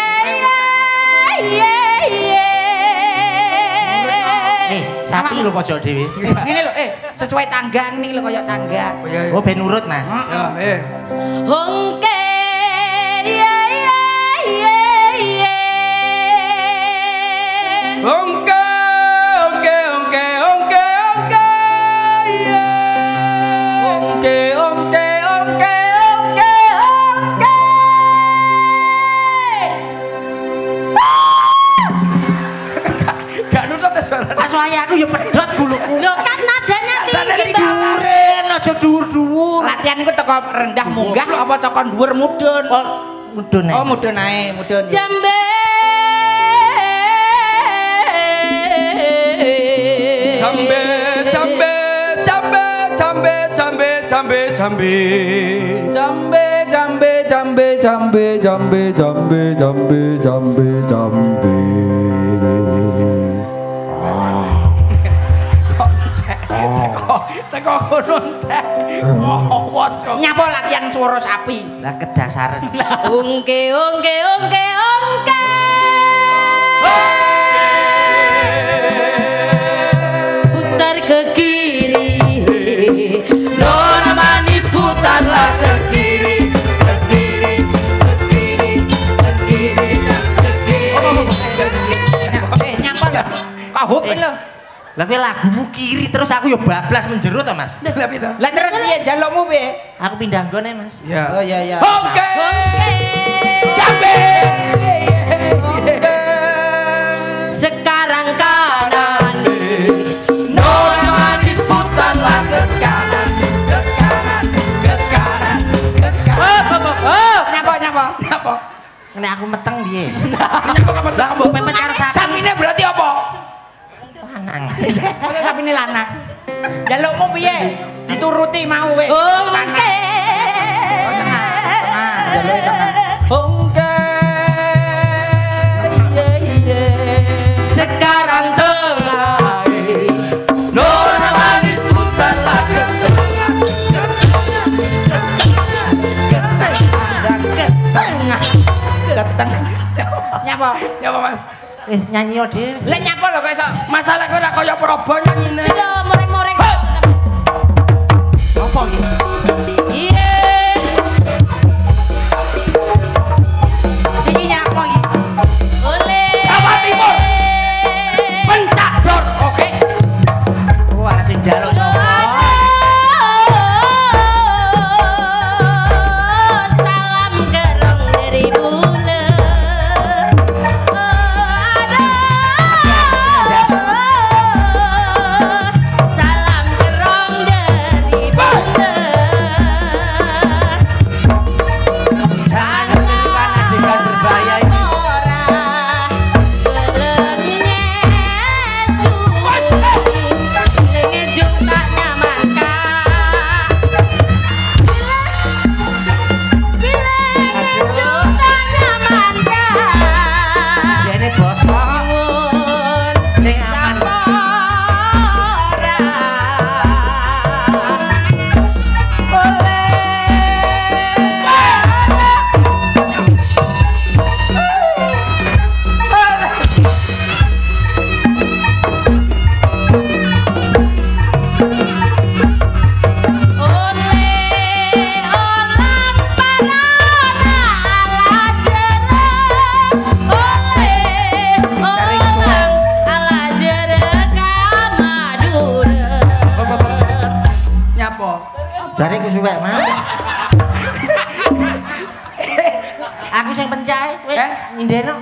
Sapi lho pojok dhewe. Ngene lho, sesuai tangga ning lho kaya tangga. Oh ben nurut Mas. ya Oke. Ongke, gak nutut suara. Pas wayaku ya pedhot buluku. Loh kan nadanya tinggi Bang. Duren aja dhuwur-dhuwur. Latihan iku teko rendah munggah apa teko dhuwur mudhun? Mudun ae. Oh, mudhun ae, mudhun. Jambe. Jambe jambe jambe jambe jambe Jambe jambe jambe jambe jambe jambe jambe jambe jambe. teko kono teh awas Nyapa latihan suara sapi. Lah kedasaran. Ungke ungke ungke ungke. Putar ke kiri. Nona manis putarlah ke kiri. Ke kiri, ke kiri, ke kiri, ke kiri. Nyapa lho. Kok hop lho. Lah kowe lagumu kiri terus aku yo bablas menjero to, Mas. lah pita Lah terus piye jalukmu piye? Aku pindah nggone, Mas. ya Oh iya iya. oke jambe Sekarang kanan. nona manis putarlah ke kanan ke kanan ke kanan ke kanan Nyapa nyapa. apa Nek aku meteng piye? nyapa apa tak apa Pepet karo sapi. sapine berarti apa Lanang. Kok sapine lanang. Jalukmu piye? Dituruti mau kowe. Ungke. Jaluke tengah. Ongke. Iye iye. Sekarang tengah. nona manis putarlah ke tengah Ke tengah. Nyapa? nyapa mas Nyanyi yo dhewe. Lah nyapa lho kok iso. masalah kowe ora kaya Probo nyanyine Yo moreng-moreng. Apa iki? Iya. Iki nyapa iki? Oleh. Jawa Timur. Pencak dor Oke. Oh, ana sing njaluk sapa? Salam kerong dari bulan. Salam kerong dari bulan. Jangan menunjukkan adegan berbahaya ini. Ya ini bosok. Sing aman. nyapa Jare ku suwek, Mas. Aku sing pencai, kowe nyindeno.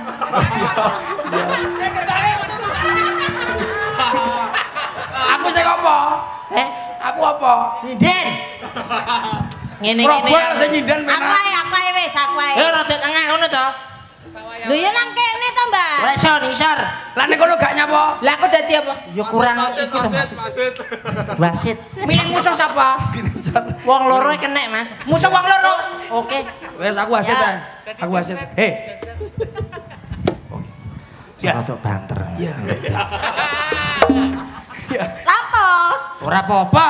aku sing apa aku apa Nyinden. Ngene Probo ngene. sing nyindan Aku ae wis, aku ae. Rada tengah ngono to. Lho ya nang kene to, Mbak. Ora iso nisor. lah nek kono gak nyapa Lah aku dadi apa? Ya kurang iki to, Mas. Wasit. Milih musuh sapa? Wong loro kenek, Mas. Musuh wong loro. Oke. wes aku wasit Ya. aku wasit hei Ya. Rada banter. iya Lapo? Ora apa-apa.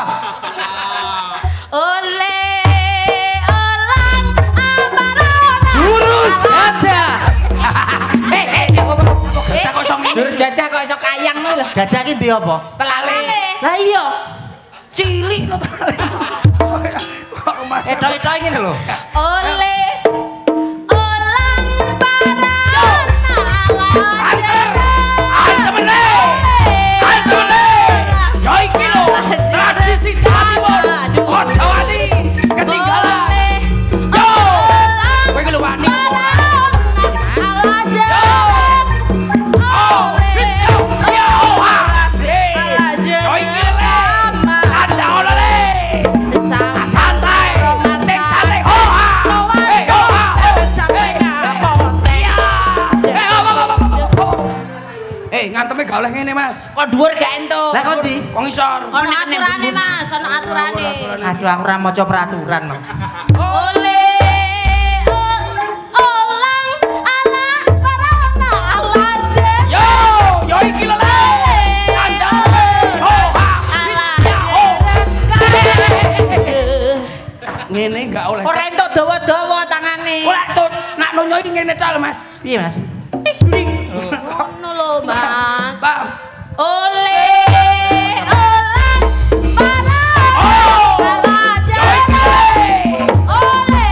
Oleh olang amarona. Jurus gajah. gajah kosong ini Terus gajah kok iso kayang lho. Gajah ki ndi apa? Kelale. Lah iya. cilik no tali kok mas Etok-etok ngene lho. Oleh olang ya iki lho tradisi Jawa Timur ojo wani ketinggalan yo kowe iki lho wani nganteme gak oleh ngene Mas. Kok dhuwur gak entuk. Lah kok ndi? Kok ngisor. Ono aturane, Mas. ana aturane. Aduh aku ora maca peraturan. Ole olang anak para alaje. Yo iki lho le. Andale. Ngene enggak oleh. Ora entuk dawa-dawa tangane. Ora tut nak nonyo iki ngene ta lho Mas. Piye Mas? Ngono lho Mas. Paham? Ole olang para alaje. Ole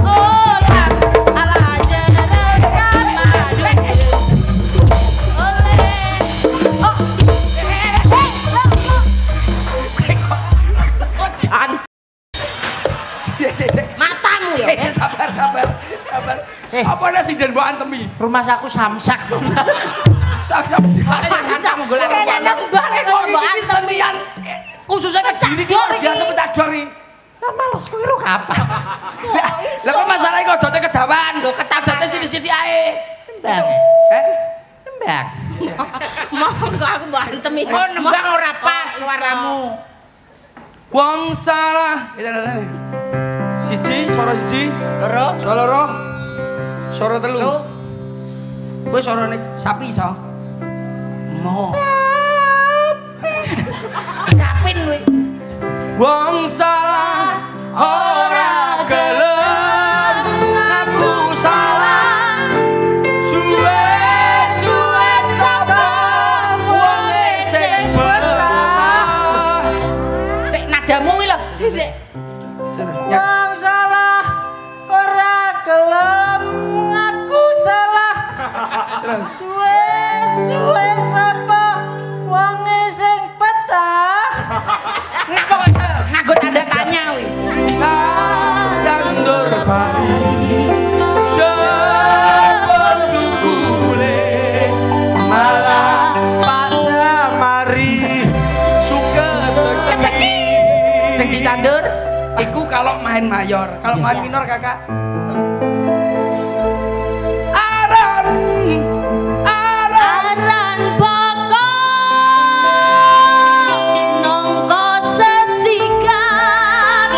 olang alaje. Ole Jan. Matamu ya. Sabar. Apa ana sing den mbok antemi? Rumah saku samsak. Sak-sak. Samsak golek enak banget Wong iki senian khususnya Kediri ki luar biasa pecah dor iki. Lah males kowe lho kapan? Lah kok masalahnya kok dote kedawan lho, ketabate sithik-sithik ae. Nembang. Heh? Nembang. mau kok aku mbok antemi. Oh nembang ora pas suaramu. Wong salah. Siji, suara siji. Loro. Suara telu. Kowe suarane sapi iso. Mo. Sapin kowe. Wong salah ora gelem ngaku salah. Suwe sapa wonge sing belah. Sik nadamu kuwi lho. Sik. Yang salah ora gelem ngaku salah. Terus Suwe sapa wonge sing betah. Kuwi pokoke nganggo tanda tanya kuwi. tandur pari jebol dukule malah Paca mari suket teki Sing ditandur iku kalau main mayor, kalau main minor kakak aran Aran pokok nongko sesikat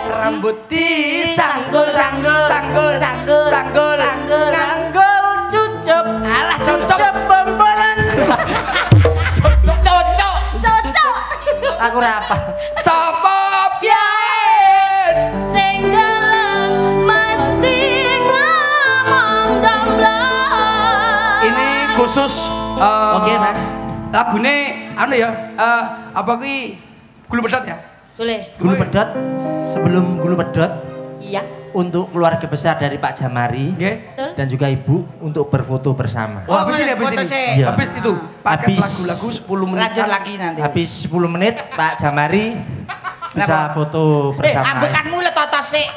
rambut disanggul Sanggul. sanggul nganggol cucup. alah cocok Pembolan. cocok. cocok Aku ora apa. sapa pian sing gelem mesti ngomong gamblang. ini khusus Oke, Mas. lagune anu ya apa kuwi gulu pedot ya Boleh. Gulu pedot sebelum gulu pedot Iya. untuk keluarga besar dari Pak Jamari nggih Betul. dan juga Ibu untuk berfoto bersama. oh, habis ini foto sih. Iya. habis itu pakai Habis. lagu-lagu 10 menit Lanjut lagi nanti. Habis 10 menit Pak Jamari bisa foto bersama. Ambekanmu le totos sik.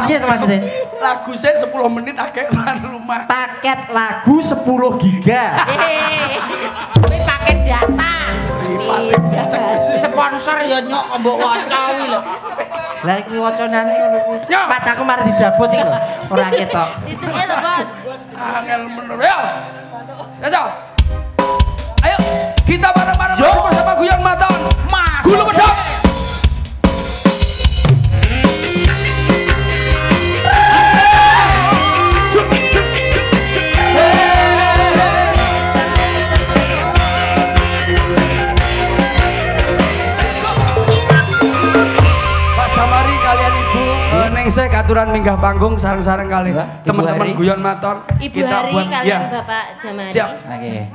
Iya tuh maksudnya. lagu saya 10 menit akeh lan rumah Paket lagu 10 giga. Kuwi paket data. paling ngecek Sponsor ya nyok mbok waca kuwi lho. Lah iki wacanane ngono kuwi. Yo. Mataku mari dijabut iki lho. Ora ketok. Itu dia loh, Bos. angel menurut yo ayo kita bareng-bareng Yo. bersama Guyon Maton gulu pedot Pak Jamari kalian Ibu neng saya katuran minggah panggung sareng-sareng kali teman-teman Hari. Guyon Maton Ibu Hari kalian ya Bapak Jamari. siap Oke.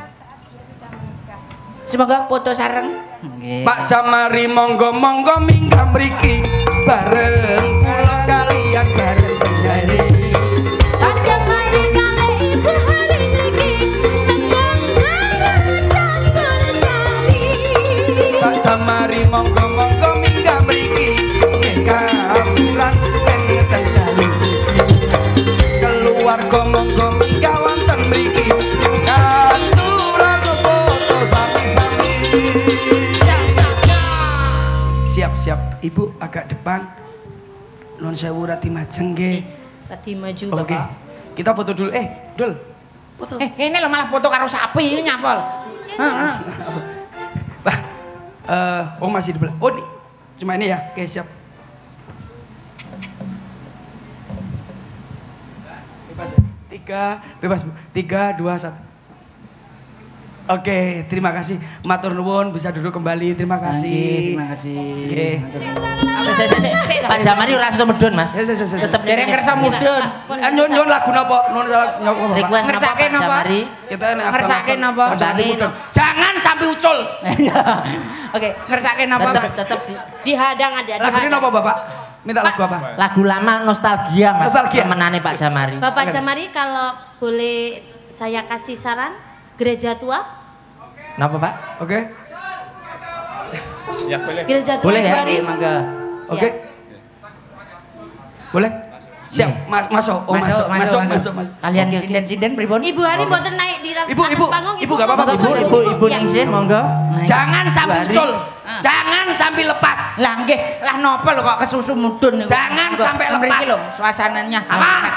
Semoga foto sareng. Nggih. Pak Jamari monggo minggah mriki bareng kula kalian bareng penyanyi Pak Jamari kali Ibu Hari niki Pak Jamari monggo minggah mriki kaburan pengen dalu keluarga monggo minggah wonten mriki katuran foto sami-sami siap Ibu agak depan non sewu rati majeng nggih Tadi maju oke Bapak. kita foto dulu Dul foto Ini lo malah foto karo sapi ini nyapol. Pak Oh masih di belakang. Oh cuma ini ya. Oke siap. Bebas. 3, 2, 1. Oke, terima kasih. Matur nuwun bisa duduk kembali. Terima kasih. Terima kasih. Oke. Pak Jamari ora iso medun, Mas. Tetep dereng kersa mudun. Nyon lagu napa? Nun napa? Request napa Pak Jamari? Kita Ngersake napa? Jangan sampai ucul. Oke, ngersake napa? Tetep Dihadang ada. Lagunya napa, Bapak? Minta lagu apa? lagu lama nostalgia, Mas. Nostalgia. Temenane Pak Jamari. Bapak Jamari kalau boleh saya kasih saran, gereja tua? Napa, Pak? Oke. Ya boleh. Gereja tua Boleh ya? Ibu Ani. Mangga. Oke. Boleh? Siap, masuk. Oh, masuk. Kalian sinden-sinden pripun? Ibu Ani mboten naik di atas Ibu, panggung. Ibu gak apa-apa, Ibu ningsih monggo. Jangan sampai ucul. Jangan sampai lepas. Lah nggih, lah napa lho kok kesusu mudun niku. Jangan sampai lepas. Mriki lho suasananya. Awas.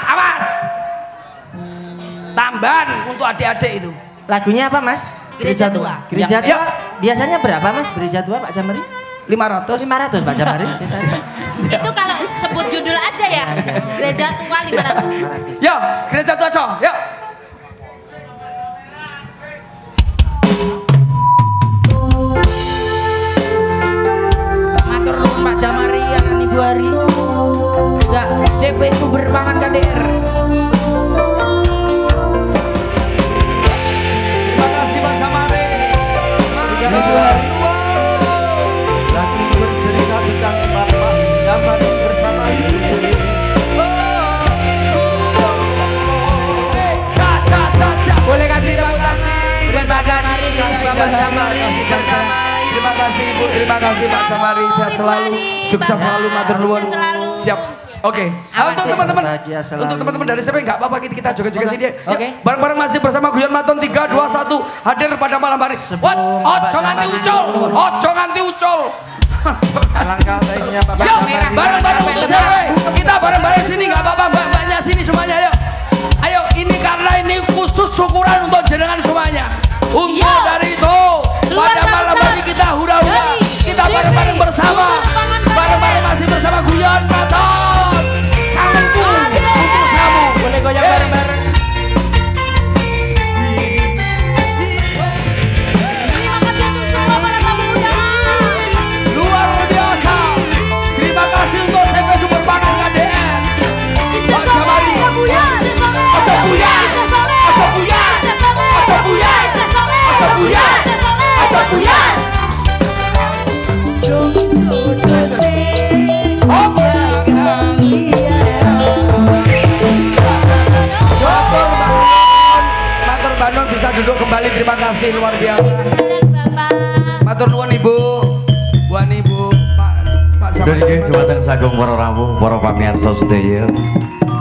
Tambahan untuk adik-adik itu. Lagunya apa, Mas? Gereja tua. Gereja Ya. tua. Biasanya berapa, Mas? Gereja tua Pak Jamari? 500. 500 Pak Jamari. Itu kalau sebut judul aja ya. Gereja tua 500. Yo, gereja tua, Cok. Yuk. Matur nuwun Pak Jamari anan Ibu Ari. Juga CP itu berpangan KDR. Terima kasih Pak Jamari. Lagu bercerita tentang Bapak Jamari bersama Ibu. Boleh kasih tepuk kasih. Terima kasih Bapak Jamari bersama. Terima kasih Ibu, terima kasih Pak Jamari, sehat selalu, sukses selalu, matur nuwun. Siap. Oke. Untuk teman-teman, untuk teman-teman dari CP nggak apa-apa kita joget-joget sini. Oke. Bareng-bareng masih bersama Guyon Maton 3, 2, 1 hadir pada malam hari. What? Ojo nganti ucul, ojo nganti ucul. Alangkah baiknya Bapak Yuk, Jamari. bareng-bareng untuk CP. Kita bareng-bareng sini nggak apa-apa, mbak-mbaknya sini semuanya yuk. Ayo, ini karena ini khusus syukuran untuk jenengan semuanya. Untuk dari itu, pada malam hari kita hura-hura, kita bareng-bareng bersama, bareng-bareng masih bersama Guyon Maton. Kangenku untuk kamu. Boleh goyang bareng-bareng. Terima kasih untuk semua para pemuda. Luar biasa. Terima kasih untuk CP Super Pangan KDN. Pak Jamari. Ojo buyar. Ojo buyar. Ojo buyar. Ojo buyar. Ojo buyar. Ojo buyar. Matur Banon bisa duduk kembali, terima kasih luar biasa. Bapak. Matur nuwun Ibu, Bu Ani, Bu, Pak Dari Samari. Dumateng Sagung para rawuh, para pamirsa sedaya.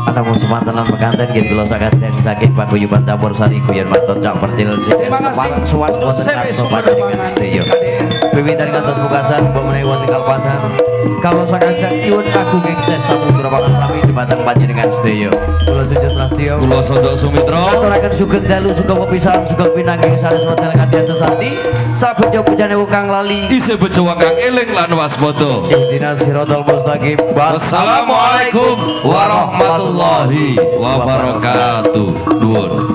Anak musumantenan pekanten nggih kula sakadeng saking paguyuban campur sari Guyon Maton Cak Percil sing Terima kasih suwan untuk wonten CP ngarsa Super panjenengan Pangan sedaya. KDN. Wiwitan kantos bukasan mbok menawi wonten kalpatan. Kalau sakadeng nyuwun agung ekses samudra pangasami dumateng panjenengan sedaya. Kula sujud prastya. Kula Sondok Sumitra Aturaken sugeng dalu sugeng pepisahan sugeng pinanggih sanes model kadya sesanti sabeja pujane wong kang lali. isih bejo kang eling lan waspada. Ihdinas siratal mustaqim. Wassalamualaikum warahmatullahi wabarakatuh. Nuwun.